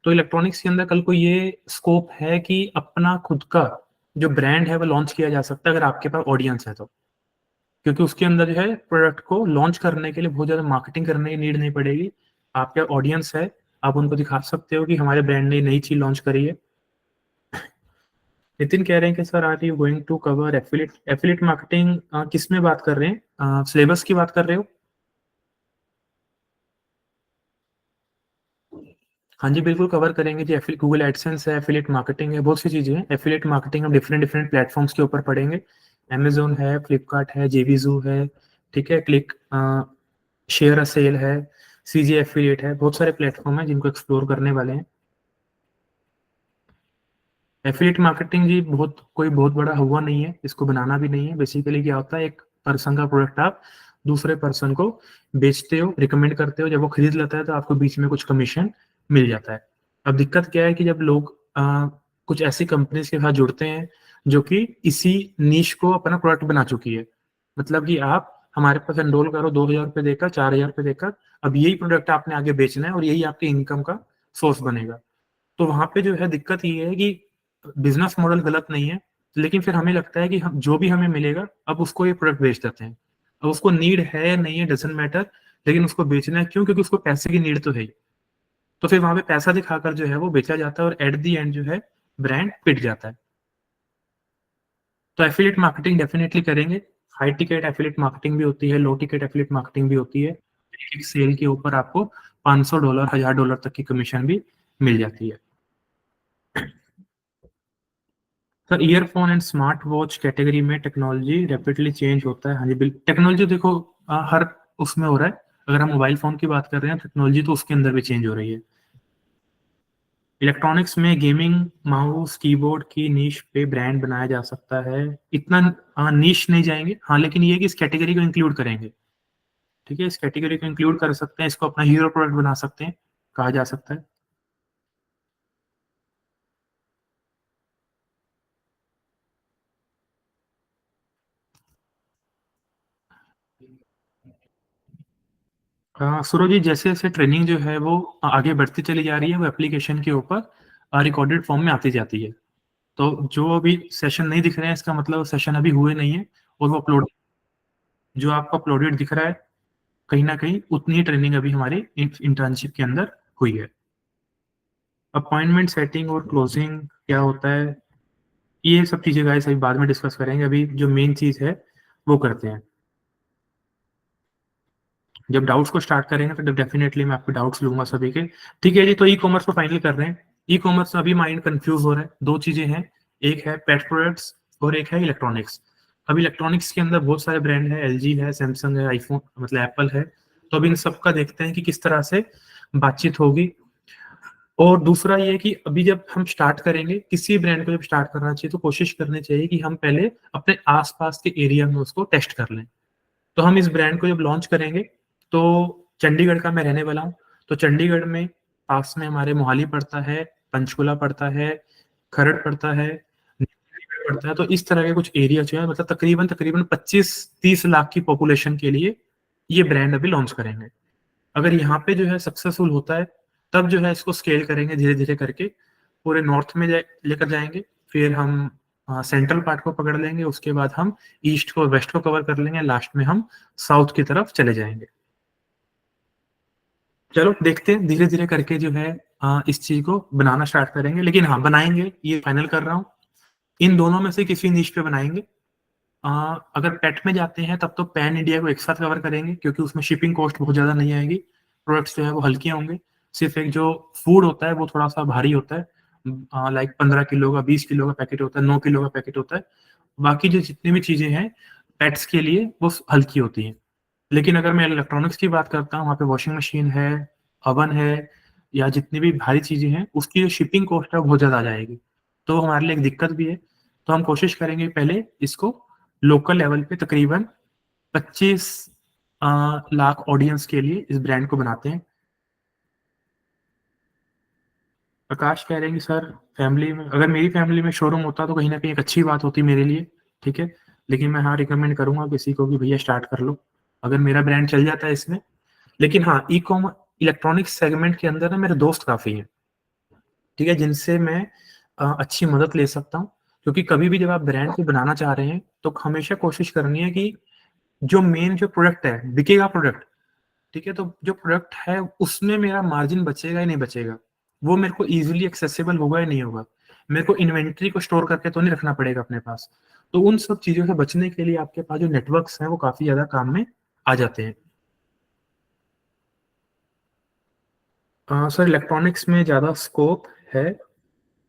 तो इलेक्ट्रॉनिक्स के अंदर कल को ये स्कोप है कि अपना खुद का जो ब्रांड है वो लॉन्च किया जा सकता है अगर आपके पास ऑडियंस है तो। क्योंकि उसके अंदर जो है प्रोडक्ट को लॉन्च करने के लिए बहुत ज़्यादा मार्केटिंग करने की नीड नहीं पड़ेगी। आपके ऑडियंस है, आप उनको दिखा सकते हो कि हमारे ब्रांड ने नई चीज़ लॉन्च करी है। नितिन कह रहे हैं कि sir are you going to cover affiliate affiliate marketing, किस में बात कर रहे हैं, सिलेबस की बात कर रहे हो? हाँ जी, बिल्कुल कवर करेंगे जी। गूगल एडसेंस है, एफिलिएट मार्केटिंग है, बहुत सी चीज़ें हैं। एफिलिएट मार्केटिंग हम डिफरेंट डिफरेंट प्लेटफॉर्म्स के ऊपर पढ़ेंगे। अमेजोन है, फ्लिपकार्ट है, जेवीजू है, ठीक है, क्लिक शेयर अ सेल है, सीजी एफिलिएट है, बहुत सारे प्लेटफॉर्म हैं जिनको एक्सप्लोर करने वाले हैं। एफिलिएट मार्केटिंग जी बहुत बड़ा हुआ नहीं है, इसको बनाना भी नहीं है। बेसिकली क्या होता है, एक पर्सन का प्रोडक्ट आप दूसरे पर्सन को बेचते हो, रिकमेंड करते हो, जब वो खरीद लेता है तो आपको बीच में कुछ कमीशन मिल जाता है। अब दिक्कत क्या है कि जब लोग कुछ ऐसी कंपनीज के साथ जुड़ते हैं जो कि इसी नीश को अपना प्रोडक्ट बना चुकी है, मतलब कि आप हमारे पास एनरोल करो 2,000 रुपये देकर, 4,000 रुपये देकर, अब यही प्रोडक्ट आपने आगे बेचना है और यही आपके इनकम का सोर्स बनेगा। तो वहां पे जो है दिक्कत ये है कि बिजनेस मॉडल गलत नहीं है, लेकिन फिर हमें लगता है कि हम जो भी हमें मिलेगा अब उसको ये प्रोडक्ट बेच देते हैं। अब उसको नीड है या नहीं है डजेंट मैटर, लेकिन उसको बेचना है, क्यों? क्योंकि उसको पैसे की नीड तो है ही। तो फिर वहां पे पैसा दिखाकर जो है वो बेचा जाता है और एट दी एंड जो है ब्रांड पिट जाता है। तो एफिलिएट मार्केटिंग डेफिनेटली करेंगे। हाई टिकट एफिलिएट मार्केटिंग भी होती है, लो टिकट एफिलिएट मार्केटिंग भी होती है। एक सेल के ऊपर आपको $500, $1,000 तक की कमीशन भी मिल जाती है। Sir earphone and smart watch category में टेक्नोलॉजी रैपिडली चेंज होता है। हाँ जी, बिल्कुल। टेक्नोलॉजी देखो हर उसमें हो रहा है। अगर हम मोबाइल फोन की बात कर रहे हैं, टेक्नोलॉजी तो उसके अंदर भी चेंज हो रही है। इलेक्ट्रॉनिक्स में गेमिंग माउस कीबोर्ड की नीश पे ब्रांड बनाया जा सकता है। इतना नीश नहीं जाएंगे, हाँ, लेकिन ये कि इस कैटेगरी को इंक्लूड करेंगे। ठीक है, इस कैटेगरी को इंक्लूड कर सकते हैं, इसको अपना हीरो प्रोडक्ट बना सकते हैं, कहा जा सकता है। सूरज जी, जैसे जैसे ट्रेनिंग जो है वो आगे बढ़ती चली जा रही है, वो एप्लीकेशन के ऊपर रिकॉर्डेड फॉर्म में आती जाती है। तो जो अभी सेशन नहीं दिख रहे हैं, इसका मतलब सेशन अभी हुए नहीं है, और वो अपलोड जो आपको अपलोडेड दिख रहा है, कहीं ना कहीं उतनी ही ट्रेनिंग अभी हमारी इंटर्नशिप के अंदर हुई है। अपॉइंटमेंट सेटिंग और क्लोजिंग क्या होता है, ये सब चीजें गाइस अभी बाद में डिस्कस करेंगे। अभी जो मेन चीज है वो करते हैं। जब डाउट्स को स्टार्ट करेंगे तो डेफिनेटली मैं आपके डाउट्स लूंगा सभी के। ठीक है जी, तो ई कॉमर्स को फाइनल कर रहे हैं। ई कॉमर्स में अभी माइंड कंफ्यूज हो रहा है, दो चीजें हैं, एक है पेट प्रोडक्ट्स और एक है इलेक्ट्रॉनिक्स। अब इलेक्ट्रॉनिक्स के अंदर बहुत सारे ब्रांड है, एलजी है, सैमसंग है, आईफोन मतलब एप्पल है। तो अभी इन सबका देखते हैं कि किस तरह से बातचीत होगी। और दूसरा ये कि अभी जब हम स्टार्ट करेंगे किसी ब्रांड को, जब स्टार्ट करना चाहिए तो कोशिश करनी चाहिए कि हम पहले अपने आसपास के एरिया में उसको टेस्ट कर लें। तो हम इस ब्रांड को जब लॉन्च करेंगे, तो चंडीगढ़ का मैं रहने वाला हूँ, तो चंडीगढ़ में पास में हमारे मोहाली पड़ता है, पंचकुला पड़ता है, खरड़ पड़ता है, नीमच पड़ता है। तो इस तरह के कुछ एरिया जो है, मतलब तकरीबन तकरीबन 25-30 लाख की पॉपुलेशन के लिए ये ब्रांड अभी लॉन्च करेंगे। अगर यहाँ पे जो है सक्सेसफुल होता है, तब जो है इसको स्केल करेंगे धीरे धीरे करके, पूरे नॉर्थ में लेकर जाएंगे। फिर हम सेंट्रल पार्ट को पकड़ लेंगे, उसके बाद हम ईस्ट को वेस्ट को कवर कर लेंगे, लास्ट में हम साउथ की तरफ चले जाएंगे। चलो देखते हैं, धीरे धीरे करके जो है इस चीज को बनाना स्टार्ट करेंगे। लेकिन हाँ, बनाएंगे, ये फाइनल कर रहा हूँ। इन दोनों में से किसी निश पे बनाएंगे। अगर पेट में जाते हैं तब तो पैन इंडिया को एक साथ कवर करेंगे, क्योंकि उसमें शिपिंग कॉस्ट बहुत ज़्यादा नहीं आएगी। प्रोडक्ट्स जो है वो हल्के होंगे। सिर्फ एक जो फूड होता है वो थोड़ा सा भारी होता है, लाइक 15 किलो का, 20 किलो का पैकेट होता है, 9 किलो का पैकेट होता है। बाकी जो जितनी भी चीज़ें हैं पेट्स के लिए वो हल्की होती हैं। लेकिन अगर मैं इलेक्ट्रॉनिक्स की बात करता हूँ, वहाँ पे वॉशिंग मशीन है, अवन है, या जितनी भी भारी चीज़ें हैं, उसकी जो शिपिंग कॉस्ट है वो बहुत ज़्यादा आ जाएगी। तो हमारे लिए एक दिक्कत भी है। तो हम कोशिश करेंगे पहले इसको लोकल लेवल पे तकरीबन 25 लाख ऑडियंस के लिए इस ब्रांड को बनाते हैं। प्रकाश कह रहे हैं कि सर फैमिली में, अगर मेरी फैमिली में शोरूम होता तो कहीं ना कहीं एक अच्छी बात होती मेरे लिए। ठीक है, लेकिन मैं हाँ रिकमेंड करूंगा किसी को कि भैया स्टार्ट कर लो। अगर मेरा ब्रांड चल जाता है इसमें। लेकिन हाँ, इलेक्ट्रॉनिक्स सेगमेंट के अंदर ना मेरे दोस्त काफ़ी हैं, ठीक है, जिनसे मैं अच्छी मदद ले सकता हूँ। क्योंकि कभी भी जब आप ब्रांड को बनाना चाह रहे हैं, तो हमेशा कोशिश करनी है कि जो मेन जो प्रोडक्ट है, बिकेगा प्रोडक्ट, ठीक है? तो जो प्रोडक्ट है, उसमें मेरा मार्जिन बचेगा या नहीं बचेगा? वो मेरे को ईज़िली एक्सेसिबल होगा या नहीं होगा? मेरे को इन्वेंटरी को स्टोर करके तो नहीं रखना पड़ेगा अपने पास। तो उन सब चीज़ों से बचने के लिए आपके पास जो नेटवर्क्स हैं, वो काफ़ी ज़्यादा काम में आ जाते हैं। सर इलेक्ट्रॉनिक्स में ज़्यादा स्कोप है।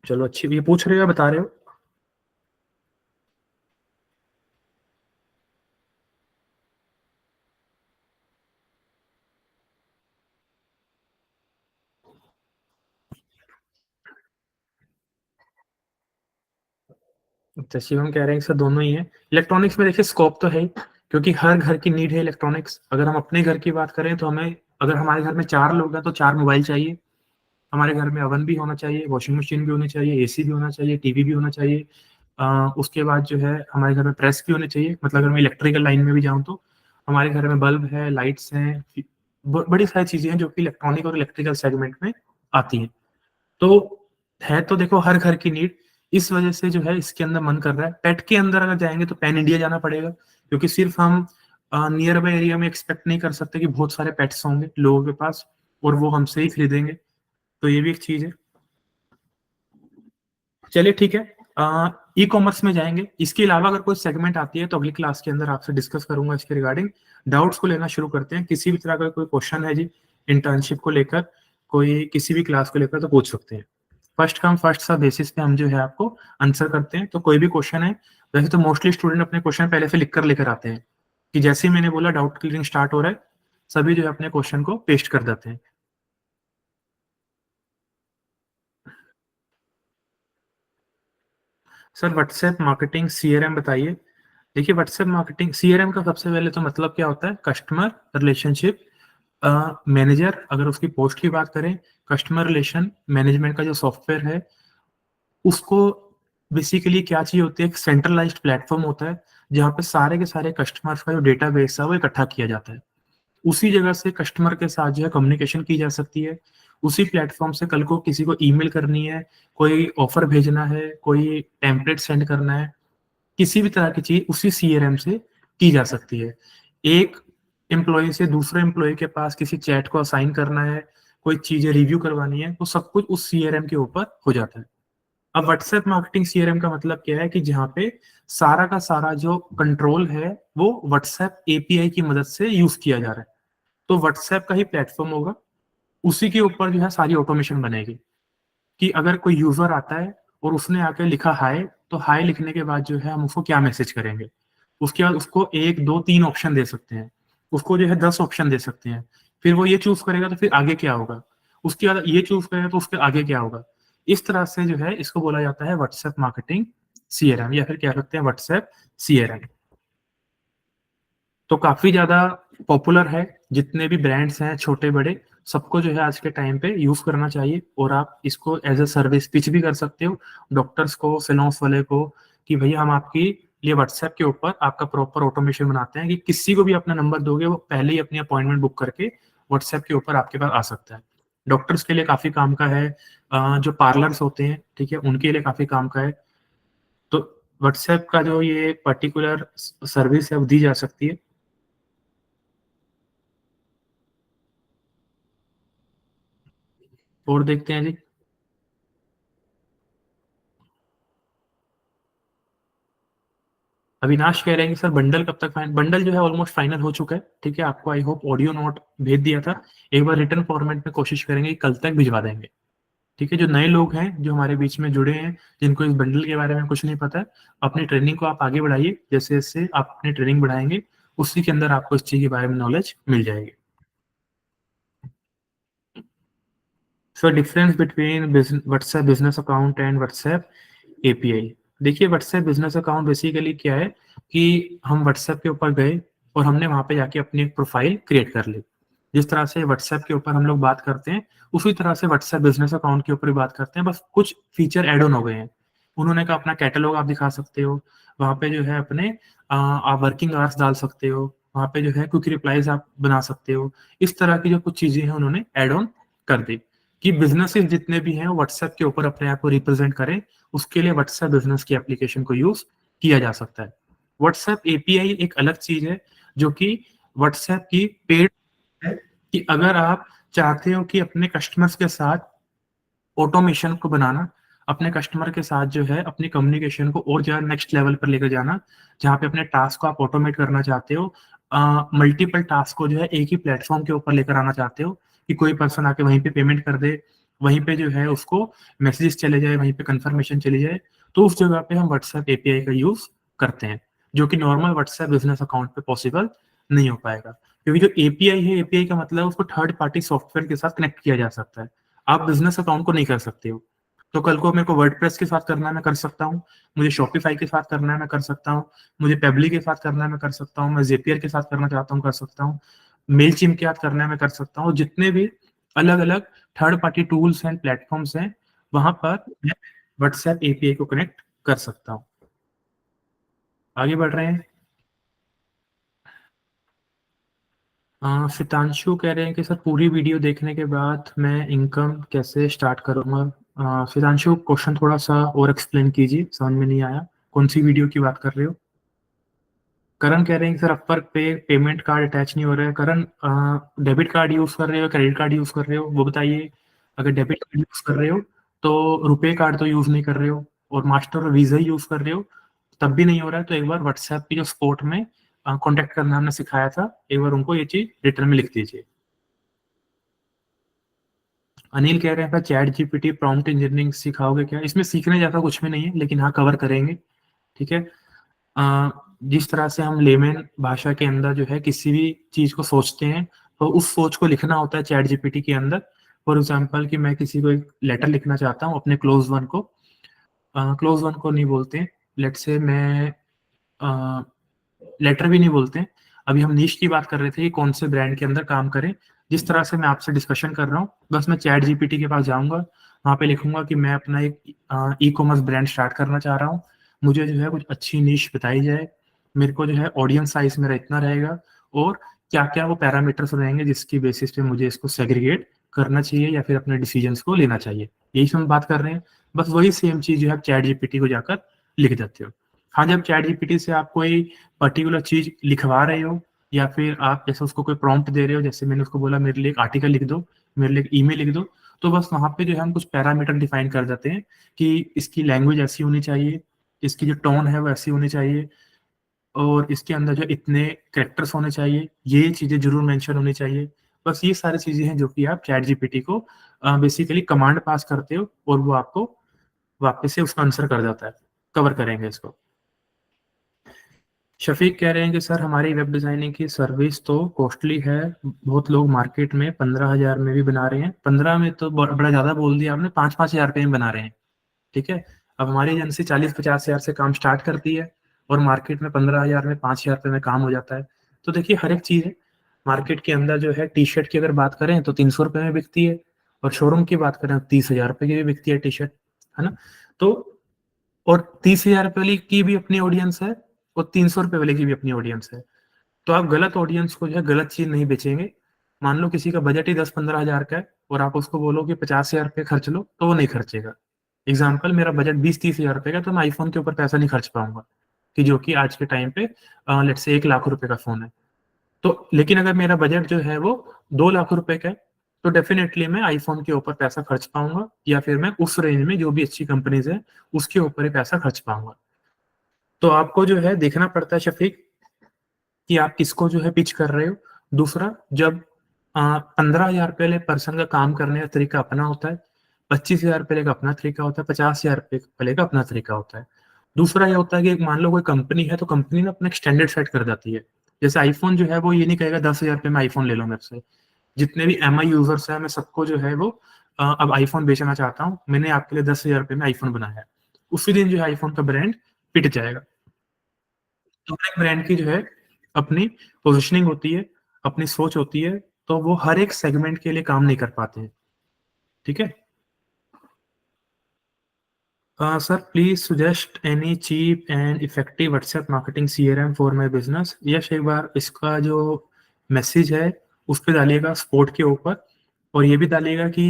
चलो अच्छी ये पूछ रहे हो या बता रहे हो? अच्छा, शिवम कह रहे हैं कि सर दोनों ही हैं। इलेक्ट्रॉनिक्स में देखिए स्कोप तो है ही, क्योंकि हर घर की नीड है इलेक्ट्रॉनिक्स। अगर हम अपने घर की बात करें तो हमें, अगर हमारे घर में 4 लोग हैं तो 4 मोबाइल चाहिए। हमारे घर में ओवन भी होना चाहिए, वॉशिंग मशीन भी होनी चाहिए, एसी भी होना चाहिए, टीवी भी होना चाहिए। उसके बाद जो है हमारे घर में प्रेस भी होनी चाहिए। मतलब अगर मैं इलेक्ट्रिकल लाइन में भी जाऊँ तो हमारे घर में बल्ब है, लाइट्स हैं, बड़ी सारी चीज़ें हैं जो कि इलेक्ट्रॉनिक और इलेक्ट्रिकल सेगमेंट में आती हैं। तो है तो देखो हर घर की नीड, इस वजह से जो है इसके अंदर मन कर रहा है। पेट के अंदर अगर जाएँगे तो पैन इंडिया जाना पड़ेगा, क्योंकि सिर्फ़ हम नियर बाय एरिया में एक्सपेक्ट नहीं कर सकते कि बहुत सारे पेट्स होंगे लोगों के पास और वो हमसे ही खरीदेंगे। तो ये भी एक चीज़ है। चलिए ठीक है। ई-कॉमर्स में जाएँगे। इसके अलावा अगर कोई सेगमेंट आती है तो अगली क्लास के अंदर आपसे डिस्कस करूँगा इसके रिगार्डिंग। डाउट्स को लेना शुरू करते हैं। किसी भी तरह का कोई क्वेश्चन है जी, इंटर्नशिप को लेकर, कोई किसी भी क्लास को लेकर तो पूछ सकते हैं। First come first serve basis पे हम जो है आपको आंसर करते हैं। तो कोई भी क्वेश्चन है, वैसे तो मोस्टली स्टूडेंट अपने क्वेश्चन पहले से लिख कर लेकर आते हैं, कि जैसे ही मैंने बोला डाउट क्लियरिंग स्टार्ट हो रहा है, सभी जो है अपने क्वेश्चन को पेस्ट कर देते हैं। सर व्हाट्सएप मार्केटिंग सीआरएम बताइए। देखिए व्हाट्सएप मार्केटिंग सीआरएम का सबसे पहले तो मतलब क्या होता है? Customer relationship manager. अगर उसकी पोस्ट की बात करें, कस्टमर रिलेशन मैनेजमेंट का जो सॉफ्टवेयर है, उसको बेसिकली क्या चाहिए होती है? एक सेंट्रलाइज्ड प्लेटफॉर्म होता है, जहाँ पे सारे के सारे कस्टमर्स का जो डेटाबेस है वो इकट्ठा किया जाता है। उसी जगह से कस्टमर के साथ जो है कम्युनिकेशन की जा सकती है। उसी प्लेटफॉर्म से कल को किसी को ईमेल करनी है, कोई ऑफर भेजना है, कोई टेम्पलेट सेंड करना है, किसी भी तरह की चीज़ उसी सीआरएम से की जा सकती है। एक एम्प्लॉयी से दूसरे एम्प्लॉयी के पास किसी चैट को असाइन करना है, कोई चीज़ें रिव्यू करवानी है, तो सब कुछ उस सीआरएम के ऊपर हो जाता है। अब व्हाट्सएप मार्केटिंग सीआरएम का मतलब क्या है? कि जहाँ पे सारा का सारा जो कंट्रोल है, वो व्हाट्सएप एपीआई की मदद से यूज़ किया जा रहा है। तो व्हाट्सएप का ही प्लेटफ़ॉर्म होगा, उसी के ऊपर जो है सारी ऑटोमेशन बनेगी, कि अगर कोई यूज़र आता है और उसने आके लिखा हाय, तो हाय लिखने के बाद जो है हम उसको क्या मैसेज करेंगे? उसके बाद उसको 1, 2, 3 ऑप्शन दे सकते हैं। उसको जो है 10 ऑप्शन दे सकते हैं। फिर वो ये चूज़ करेगा तो फिर आगे क्या होगा? उसके बाद ये चूज़ करेगा तो उसके आगे क्या होगा? इस तरह से जो है इसको बोला जाता है व्हाट्सएप मार्केटिंग सीआरएम, या फिर कह सकते हैं व्हाट्सएप सीआरएम। तो काफ़ी ज़्यादा पॉपुलर है, जितने भी ब्रांड्स हैं छोटे-बड़े, सबको जो है आज के टाइम पे यूज़ करना चाहिए। और आप इसको एज़ अ सर्विस पिच भी कर सकते हो डॉक्टर्स को, सैलून्स वाले को, कि भैया हम आपकी ये व्हाट्सएप के ऊपर आपका प्रॉपर ऑटोमेशन बनाते हैं, कि किसी को भी अपना नंबर दोगे वो पहले ही अपनी अपॉइंटमेंट बुक करके व्हाट्सएप के ऊपर आपके पास आ सकता है। डॉक्टर्स के लिए काफ़ी काम का है, जो पार्लर्स होते हैं, ठीक है, उनके लिए काफ़ी काम का है। तो व्हाट्सएप का जो ये पर्टिकुलर सर्विस है वो दी जा सकती है। और देखते हैं जी। अविनाश कह रहे हैं कि सर बंडल कब तक फाइनल? बंडल जो है ऑलमोस्ट फाइनल हो चुका है, ठीक है? आपको आई होप ऑडियो नोट भेज दिया था। एक बार रिटर्न फॉर्मेट में कोशिश करेंगे कि कल तक भिजवा देंगे, ठीक है? जो नए लोग हैं, जो हमारे बीच में जुड़े हैं, जिनको इस बंडल के बारे में कुछ नहीं पता है, अपनी ट्रेनिंग को आप आगे बढ़ाइए। जैसे-जैसे आप अपनी ट्रेनिंग बढ़ाएँगे, उसी के अंदर आपको इस चीज़ के बारे में नॉलेज मिल जाएगी। So difference between WhatsApp business account and WhatsApp API. देखिए व्हाट्सएप बिज़नेस अकाउंट बेसिकली क्या है, कि हम व्हाट्सएप के ऊपर गए और हमने वहाँ पे जाके अपनी एक प्रोफ़ाइल क्रिएट कर ली। जिस तरह से व्हाट्सएप के ऊपर हम लोग बात करते हैं, उसी तरह से व्हाट्सएप बिज़नेस अकाउंट के ऊपर भी बात करते हैं, बस कुछ फीचर ऐड ऑन हो गए हैं। उन्होंने कहा अपना कैटलॉग आप दिखा सकते हो, वहाँ पे जो है अपने आप वर्किंग आवर्स डाल सकते हो, वहाँ पे जो है क्विक रिप्लाईज आप बना सकते हो। इस तरह की जो कुछ चीजें हैं उन्होंने एड ऑन कर दी कि बिजनेसेस जितने भी हैं व्हाट्सएप के ऊपर अपने आप को रिप्रेजेंट करें, उसके लिए व्हाट्सएप बिजनेस की एप्लीकेशन को यूज किया जा सकता है। व्हाट्सएप एपीआई एक अलग चीज है जो कि व्हाट्सएप की पेड है, कि अगर आप चाहते हो कि अपने कस्टमर्स के साथ ऑटोमेशन को बनाना, अपने कस्टमर के साथ जो है अपनी कम्युनिकेशन को और ज़्यादा नेक्स्ट लेवल पर लेकर जाना, जहाँ पे अपने टास्क को आप ऑटोमेट करना चाहते हो, मल्टीपल टास्क को जो है एक ही प्लेटफॉर्म के ऊपर लेकर आना चाहते हो, कि कोई पर्सन आके वहीं पे पेमेंट कर दे, वहीं पे जो है उसको मैसेजेस चले जाए, वहीं पे कंफर्मेशन चली जाए, तो उस जगह पे हम व्हाट्सएप एपीआई का यूज करते हैं, जो कि नॉर्मल व्हाट्सएप बिजनेस अकाउंट पे पॉसिबल नहीं हो पाएगा। क्योंकि जो एपीआई है, एपीआई का मतलब उसको थर्ड पार्टी सॉफ्टवेयर के साथ कनेक्ट किया जा सकता है। आप बिजनेस अकाउंट को नहीं कर सकते हो। तो कल को मेरे को वर्डप्रेस के साथ करना है, मैं कर सकता हूँ। मुझे शॉपिफाई के साथ करना है, मैं कर सकता हूँ। मुझे पेबली के साथ करना है, मैं कर सकता हूँ। मैं जेपियर के साथ करना चाहता हूँ, कर सकता हूँ। मेलचिम के साथ करना है, मैं कर सकता हूँ। जितने भी अलग अलग third party tools and platforms हैं, वहां पर मैं व्हाट्सएप एपीआई को कनेक्ट कर सकता हूँ। आगे बढ़ रहे हैं। शितांशु कह रहे हैं कि सर पूरी वीडियो देखने के बाद मैं इनकम कैसे स्टार्ट करूंगा। शितांशु क्वेश्चन थोड़ा सा और एक्सप्लेन कीजिए, समझ में नहीं आया। कौन सी वीडियो की बात कर रहे हो? करण कह रहे हैं कि सर अपवर्क पे पेमेंट कार्ड अटैच नहीं हो रहा है। करण, डेबिट कार्ड यूज कर रहे हो, क्रेडिट कार्ड यूज कर रहे हो, वो बताइए। अगर डेबिट कार्ड यूज कर रहे हो तो रुपए कार्ड तो यूज नहीं कर रहे हो, और मास्टर और वीजा ही यूज कर रहे हो, तब भी नहीं हो रहा है, तो एक बार व्हाट्सएप की जो सपोर्ट में कॉन्टेक्ट करना हमने सिखाया था, एक बार उनको ये चीज रिटर्न में लिख दीजिए। अनिल कह रहे हैं चैट जीपीटी प्रॉम्प्ट इंजीनियरिंग सिखाओगे क्या? इसमें सीखने जैसा कुछ भी नहीं है, लेकिन हाँ कवर करेंगे। ठीक है। अ, जिस तरह से हम लेमन भाषा के अंदर जो है किसी भी चीज को सोचते हैं, तो उस सोच को लिखना होता है चैट जीपीटी के अंदर। फॉर एग्जाम्पल कि मैं किसी को एक लेटर लिखना चाहता हूँ अपने क्लोज वन को, क्लोज वन को नहीं बोलते हैं, लेट से मैं लेटर भी नहीं बोलते हैं। अभी हम नीश की बात कर रहे थे कि कौन से ब्रांड के अंदर काम करें। जिस तरह से मैं आपसे डिस्कशन कर रहा हूँ, बस मैं चैट जीपीटी के पास जाऊंगा, वहाँ पे लिखूंगा कि मैं अपना एक ई कॉमर्स ब्रांड स्टार्ट करना चाह रहा हूँ, मुझे जो है कुछ अच्छी नीश बताई जाए, मेरे को जो है ऑडियंस साइज मेरा इतना रहेगा, और क्या क्या वो पैरामीटर्स रहेंगे जिसकी बेसिस पे मुझे इसको सेग्रीगेट करना चाहिए या फिर अपने डिसीजंस को लेना चाहिए। यही से हम बात कर रहे हैं। बस वही सेम चीज जो है चैट जीपीटी को जाकर लिख देते हो। हाँ, जब चैट जीपीटी से आप कोई पर्टिकुलर चीज लिखवा रहे हो, या फिर आप जैसे उसको कोई प्रॉम्प्ट दे रहे हो, जैसे मैंने उसको बोला मेरे लिए एक आर्टिकल लिख दो, मेरे लिए एक ईमेल लिख दो, तो बस वहां पे जो है हम कुछ पैरामीटर डिफाइन कर देते हैं कि इसकी लैंग्वेज ऐसी होनी चाहिए, इसकी जो टोन है वो ऐसी होनी चाहिए, और इसके अंदर जो इतने कैरेक्टर्स होने चाहिए, ये चीजें जरूर मेंशन होनी चाहिए। बस ये सारी चीजें हैं जो कि आप चैट जीपीटी को बेसिकली कमांड पास करते हो, और वो आपको वापस से उसका आंसर कर देता है। कवर करेंगे इसको। शफीक कह रहे हैं कि सर हमारी वेब डिजाइनिंग की सर्विस तो कॉस्टली है, बहुत लोग मार्केट में 15,000 में भी बना रहे हैं। 15 में तो बड़ा ज्यादा बोल दिया आपने, 5-5 हजार रुपये में बना रहे हैं। ठीक है। अब हमारी एजेंसी 40-50 हजार से काम स्टार्ट करती है, और मार्केट में 15,000 में 5,000 रुपये में काम हो जाता है। तो देखिए हर एक चीज है। मार्केट के अंदर जो है टी शर्ट की अगर बात करें तो 300 रुपये में बिकती है, और शोरूम की बात करें तो 30,000 रुपये की भी बिकती है टी शर्ट, है ना? तो और 30,000 रुपये वाली की भी अपनी ऑडियंस है, और 300 रुपये वाले की भी अपनी ऑडियंस है। तो आप गलत ऑडियंस को जो है गलत चीज नहीं बेचेंगे। मान लो किसी का बजट ही 10-15 हजार का है, और आप उसको बोलो कि 50,000 रुपये खर्च लो, तो वो नहीं खर्चेगा। एग्जाम्पल, मेरा बजट 20-30 हजार रुपये का, तो मैं आईफोन के ऊपर पैसा नहीं खर्च पाऊंगा, कि जो कि आज के टाइम पे लेट से 1 लाख रुपए का फोन है। तो लेकिन अगर मेरा बजट जो है वो 2 लाख रुपए का है, तो डेफिनेटली मैं आईफोन के ऊपर पैसा खर्च पाऊंगा, या फिर मैं उस रेंज में जो भी अच्छी कंपनीज है उसके ऊपर ही पैसा खर्च पाऊंगा। तो आपको जो है देखना पड़ता है शफीक, कि आप किसको जो है पिच कर रहे हो। दूसरा, जब 15,000 रुपये वाले पर्सन का काम करने का तरीका अपना होता है, 25,000 रुपये का अपना तरीका होता है, 50,000 रुपये वाले का अपना तरीका होता है। दूसरा ये होता है कि मान लो कोई कंपनी है, तो कंपनी ना अपना एक स्टैंडर्ड सेट कर जाती है। जैसे आईफोन जो है वो ये नहीं कहेगा 10,000 रुपये में आईफोन ले लो मेरे से। जितने भी एम आई यूजर्स है, मैं सबको जो है वो अब आईफोन बेचना चाहता हूँ, मैंने आपके लिए 10,000 रुपये में आईफोन बनाया है। उसी दिन जो है आईफोन का ब्रांड पिट जाएगा। तो हर एक ब्रांड की जो है अपनी पोजिशनिंग होती है, अपनी सोच होती है, तो वो हर एक सेगमेंट के लिए काम नहीं कर पाते हैं। ठीक है। Sir, please suggest any cheap and effective WhatsApp marketing CRM for my business। यश एक बार इसका जो मैसेज है उस पे डालिएगा स्पोर्ट के ऊपर, और ये भी डालिएगा कि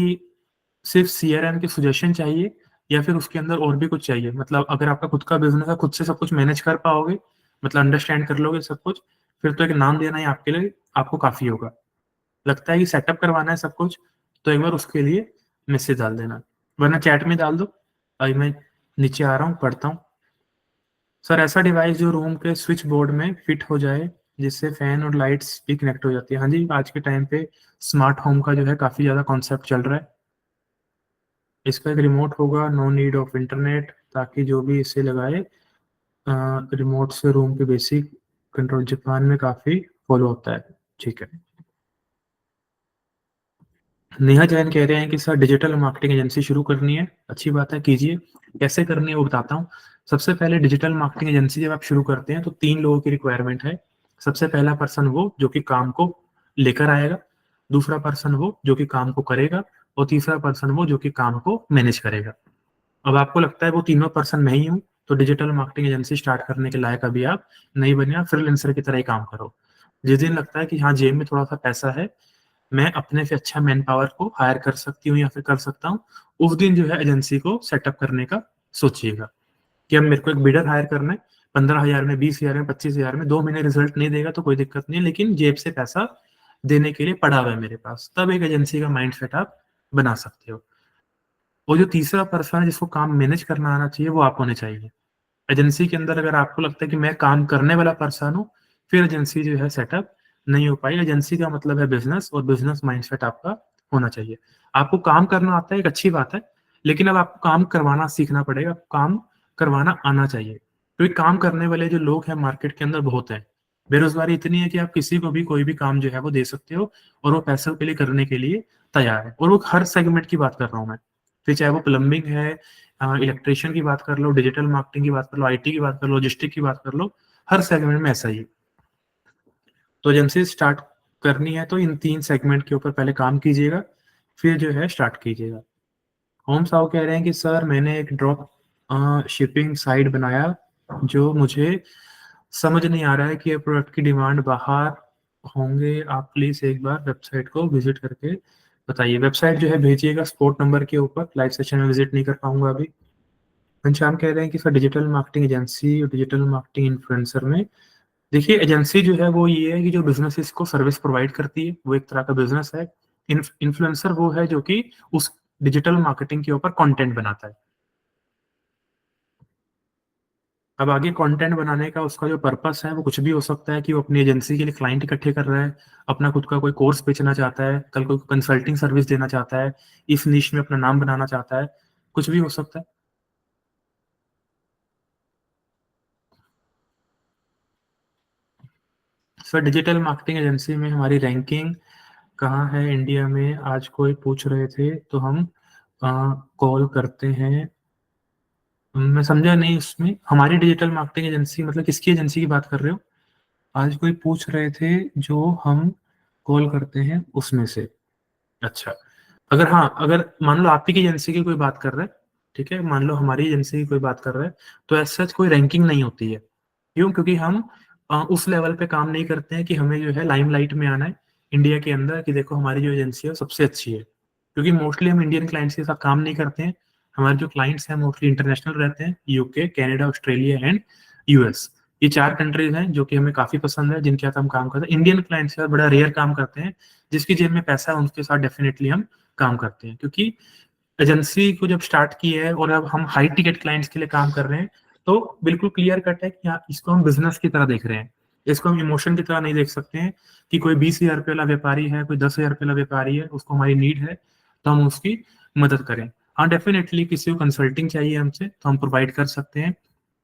सिर्फ CRM के सजेशन चाहिए या फिर उसके अंदर और भी कुछ चाहिए। मतलब अगर आपका खुद का बिजनेस है, खुद से सब कुछ मैनेज कर पाओगे, मतलब अंडरस्टैंड कर लोगे सब कुछ, फिर तो एक नाम देना ही आपके लिए आपको काफ़ी होगा। लगता है कि सेटअप करवाना है सब कुछ, तो एक बार उसके लिए मैसेज डाल देना, वरना चैट में डाल दो। अभी मैं नीचे आ रहा हूँ, पढ़ता हूँ। सर, ऐसा डिवाइस जो रूम के स्विच बोर्ड में फिट हो जाए, जिससे फैन और लाइट्स भी कनेक्ट हो जाती है। हाँ जी, आज के टाइम पे स्मार्ट होम का जो है काफ़ी ज़्यादा कॉन्सेप्ट चल रहा है। इसका एक रिमोट होगा, नो नीड ऑफ इंटरनेट, ताकि जो भी इसे लगाए रिमोट से रूम के बेसिक कंट्रोल जापान में काफ़ी फॉलो होता है। ठीक है। नेहा जैन कह रहे हैं कि सर डिजिटल मार्केटिंग एजेंसी शुरू करनी है। अच्छी बात है, कीजिए। कैसे करनी है वो बताता हूँ। सबसे पहले डिजिटल मार्केटिंग एजेंसी जब आप शुरू करते हैं तो 3 लोगों की रिक्वायरमेंट है। सबसे पहला पर्सन वो जो कि काम को लेकर आएगा, दूसरा पर्सन वो जो कि काम को करेगा, और तीसरा पर्सन वो जो कि काम को मैनेज करेगा। अब आपको लगता है वो तीनों पर्सन मैं ही हूँ, तो डिजिटल मार्केटिंग एजेंसी स्टार्ट करने के लायक अभी आप नहीं बने, आप फ्रीलांसर की तरह ही काम करो। जिस दिन लगता है कि हाँ, जेब में थोड़ा सा पैसा है, मैं अपने से अच्छा मैन पावर को हायर कर सकती हूँ या फिर कर सकता हूँ, उस दिन जो है एजेंसी को सेटअप करने का सोचिएगा कि अब मेरे को एक बिडर हायर करना है। 15,000 में, 20,000 में, 25,000 में 2 महीने रिजल्ट नहीं देगा तो कोई दिक्कत नहीं है, लेकिन जेब से पैसा देने के लिए पड़ा हुआ है मेरे पास, तब एक एजेंसी का माइंड सेट आप बना सकते हो। और जो तीसरा पर्सन है जिसको काम मैनेज करना आना चाहिए, वो आप होने चाहिए एजेंसी के अंदर। अगर आपको लगता है कि मैं काम करने वाला पर्सन हूँ, फिर एजेंसी जो है सेटअप नहीं हो पाई। एजेंसी का मतलब है बिजनेस, और बिजनेस माइंडसेट आपका होना चाहिए। आपको काम करना आता है, एक अच्छी बात है, लेकिन अब आपको काम करवाना सीखना पड़ेगा, काम करवाना आना चाहिए। क्योंकि काम करने वाले जो लोग हैं मार्केट के अंदर बहुत हैं। बेरोजगारी इतनी है कि आप किसी को भी कोई भी काम जो है वो दे सकते हो, और वो पैसों के लिए करने के लिए तैयार है। और वो हर सेगमेंट की बात कर रहा हूँ मैं, फिर चाहे वो प्लम्बिंग है, इलेक्ट्रिशियन की बात कर लो, डिजिटल मार्केटिंग की बात कर लो, IT की बात कर लो, लॉजिस्टिक की बात कर लो, हर सेगमेंट में ऐसा ही है। तो एजेंसी स्टार्ट करनी है तो इन 3 सेगमेंट के ऊपर पहले काम कीजिएगा, फिर जो है स्टार्ट कीजिएगा। होम साहब कह रहे हैं कि सर मैंने एक ड्रॉप शिपिंग साइट बनाया, जो मुझे समझ नहीं आ रहा है कि ये प्रोडक्ट की डिमांड बाहर होंगे। आप प्लीज एक बार वेबसाइट को विजिट करके बताइए। वेबसाइट जो है भेजिएगा स्पोर्ट नंबर के ऊपर, लाइव सेशन में विजिट नहीं कर पाऊंगा अभी। घनश्याम कह रहे हैं कि सर डिजिटल मार्केटिंग एजेंसी और डिजिटल मार्केटिंग इन्फ्लुएंसर में, देखिए एजेंसी जो है वो ये है कि जो बिजनेसेस को सर्विस प्रोवाइड करती है, वो एक तरह का बिजनेस है। इन्फ्लुएंसर वो है जो कि उस डिजिटल मार्केटिंग के ऊपर कंटेंट बनाता है। अब आगे कंटेंट बनाने का उसका जो पर्पस है वो कुछ भी हो सकता है कि वो अपनी एजेंसी के लिए क्लाइंट इकट्ठे कर रहा है, अपना खुद का कोई कोर्स बेचना चाहता है, कल कोई कंसल्टिंग सर्विस देना चाहता है, इस निश में अपना नाम बनाना चाहता है, कुछ भी हो सकता है। सर डिजिटल मार्केटिंग एजेंसी में हमारी रैंकिंग कहाँ है इंडिया में, आज कोई पूछ रहे थे तो हम कॉल करते हैं। मैं समझा नहीं, उसमें हमारी डिजिटल मार्केटिंग एजेंसी मतलब किसकी एजेंसी की बात कर रहे हो? आज कोई पूछ रहे थे जो हम कॉल करते हैं उसमें से। अच्छा, अगर हाँ, अगर मान लो आप ही की एजेंसी की कोई बात कर रहा है, ठीक है, मान लो हमारी एजेंसी की कोई बात कर रहा है, तो एज सच कोई रैंकिंग नहीं होती है। क्यों? क्योंकि हम उस लेवल पे काम नहीं करते हैं कि हमें जो है लाइमलाइट में आना है इंडिया के अंदर कि देखो हमारी जो एजेंसी है वो सबसे अच्छी है। क्योंकि मोस्टली हम इंडियन क्लाइंट्स के साथ काम नहीं करते हैं। हमारे जो क्लाइंट्स हैं मोस्टली इंटरनेशनल रहते हैं, UK, Canada, Australia and US। ये 4 कंट्रीज हैं जो कि हमें काफी पसंद है, जिनके साथ हम काम करते हैं। इंडियन क्लाइंट्स के साथ बड़ा रेयर काम करते हैं, जिसकी जेब में पैसा है उनके साथ डेफिनेटली हम काम करते हैं। क्योंकि एजेंसी को जब स्टार्ट की है और अब हम हाई टिकट क्लाइंट्स के लिए काम कर रहे हैं, तो बिल्कुल क्लियर कट है कि हाँ, इसको हम बिजनेस की तरह देख रहे हैं। इसको हम इमोशन की तरह नहीं देख सकते हैं कि कोई 20,000 रुपये वाला व्यापारी है, कोई 10,000 रुपये वाला व्यापारी है, उसको हमारी नीड है तो हम उसकी मदद करें। हाँ, डेफिनेटली किसी को कंसल्टिंग चाहिए हमसे तो हम प्रोवाइड कर सकते हैं,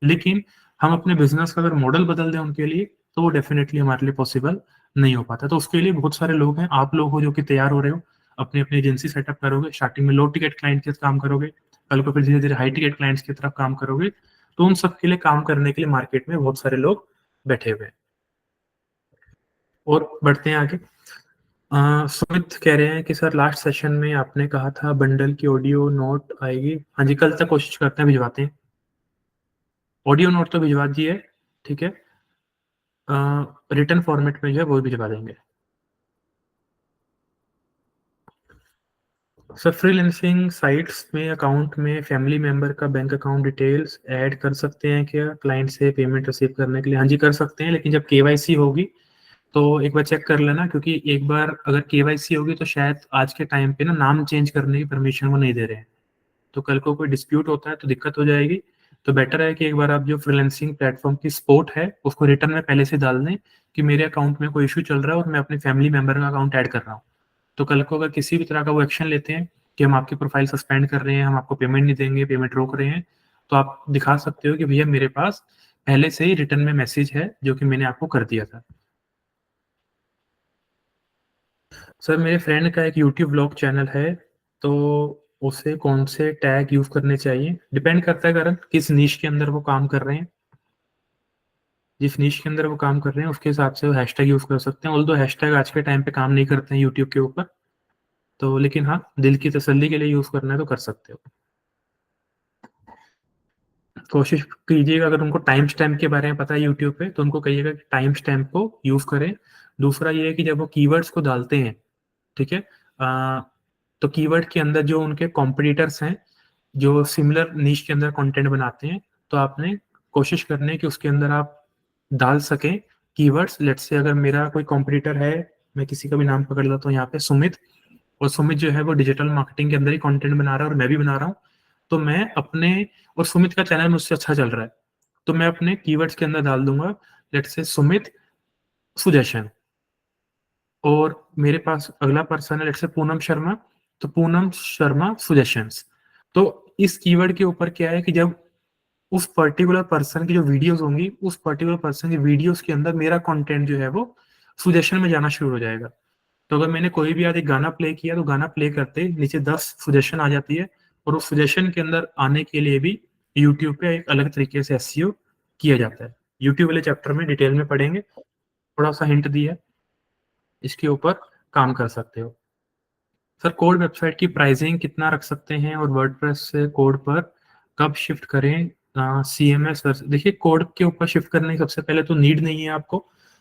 लेकिन हम अपने बिजनेस का अगर मॉडल बदल दें उनके लिए, तो वो डेफिनेटली हमारे लिए पॉसिबल नहीं हो पाता। तो उसके लिए बहुत सारे लोग हैं, आप लोग हो जो कि तैयार हो रहे हो, अपनी अपनी एजेंसी सेटअप करोगे, स्टार्टिंग में लो टिकट क्लाइंट के साथ काम करोगे, कल को फिर धीरे धीरे हाई टिकट क्लाइंट्स की तरफ काम करोगे, तो उन सब के लिए काम करने के लिए मार्केट में बहुत सारे लोग बैठे हुए हैं। और बढ़ते हैं आगे। सुमित कह रहे हैं कि सर लास्ट सेशन में आपने कहा था बंडल की ऑडियो नोट आएगी। हाँ जी, कल तक कोशिश करते हैं, भिजवाते हैं। ऑडियो नोट तो भिजवा दिए, ठीक है। रिटर्न फॉर्मेट में जो है वो भिजवा देंगे। सर फ्रीलांसिंग साइट्स में अकाउंट में फैमिली मेंबर का बैंक अकाउंट डिटेल्स ऐड कर सकते हैं क्या क्लाइंट से पेमेंट रिसीव करने के लिए? हाँ जी, कर सकते हैं, लेकिन जब केवाईसी होगी तो एक बार चेक कर लेना, क्योंकि एक बार अगर केवाईसी होगी तो शायद आज के टाइम पे ना नाम चेंज करने की परमिशन वो नहीं दे रहे हैं। तो कल को कोई डिस्प्यूट होता है तो दिक्कत हो जाएगी। तो बेटर है कि एक बार आप जो फ्रीलांसिंग प्लेटफॉर्म की सपोर्ट है उसको रिटर्न में पहले से डाल दें कि मेरे अकाउंट में कोई इशू चल रहा है और मैं अपने फैमिली मेंबर का अकाउंट ऐड कर रहा हूँ। तो कल को अगर किसी भी तरह का वो एक्शन लेते हैं कि हम आपकी प्रोफाइल सस्पेंड कर रहे हैं, हम आपको पेमेंट नहीं देंगे, पेमेंट रोक रहे हैं, तो आप दिखा सकते हो कि भैया मेरे पास पहले से ही रिटर्न में मैसेज है जो कि मैंने आपको कर दिया था। सर मेरे फ्रेंड का एक यूट्यूब ब्लॉग चैनल है, तो उसे कौन से टैग यूज करने चाहिए? डिपेंड करता है करण किस नीश के अंदर वो काम कर रहे हैं। जिस नीश के अंदर वो काम कर रहे हैं उसके हिसाब से वो हैशटैग यूज कर सकते हैं। ऑल्दो हैशटैग आज के टाइम पे काम नहीं करते हैं यूट्यूब के ऊपर, तो लेकिन हाँ, दिल की तसल्ली के लिए यूज करना है तो कर सकते हो। कोशिश कीजिएगा, अगर उनको टाइम स्टैम्प के बारे में पता है यूट्यूब पे तो उनको कहिएगा कि टाइम स्टैम्प को यूज करें। दूसरा ये है कि जब वो कीवर्ड्स को डालते हैं, ठीक है, तो कीवर्ड के अंदर जो उनके कॉम्पिटिटर्स हैं जो सिमिलर नीश के अंदर कंटेंट बनाते हैं, तो आपने कोशिश करनी है कि उसके अंदर आप डाल सकें कीवर्ड्स। लेट्स से अगर मेरा कोई कॉम्पिटिटर है, मैं किसी का भी नाम पकड़ लेता हूँ यहाँ पे, सुमित, और सुमित जो है वो डिजिटल मार्केटिंग के अंदर ही कंटेंट बना रहा है और मैं भी बना रहा हूँ, तो मैं अपने, और सुमित का चैनल मुझसे अच्छा चल रहा है, तो मैं अपने कीवर्ड्स के अंदर डाल दूंगा लेट्स से सुमित सुजैशन, और मेरे पास अगला पर्सन है लेट्स से पूनम शर्मा, तो पूनम शर्मा सजेशंस। तो इस कीवर्ड के ऊपर क्या है कि जब उस पर्टिकुलर पर्सन की जो वीडियोस होंगी, उस पर्टिकुलर पर्सन की वीडियोस के अंदर मेरा कंटेंट जो है वो सजेशन में जाना शुरू हो जाएगा। तो अगर मैंने कोई भी आज एक गाना प्ले किया तो गाना प्ले करते ही नीचे 10 सजेशन आ जाती है, और उस सजेशन के अंदर आने के लिए भी यूट्यूब पे एक अलग तरीके से एसईओ किया जाता है। यूट्यूब वाले चैप्टर में डिटेल में पढ़ेंगे, थोड़ा सा हिंट दिया है, इसके ऊपर काम कर सकते हो। सर कोड वेबसाइट की प्राइसिंग कितना रख सकते हैं और वर्डप्रेस से कोड पर कब शिफ्ट करें? सीएमएस देखिए, कोड के ऊपर शिफ्ट करने की सबसे पहले तो नीड नहीं है आपको।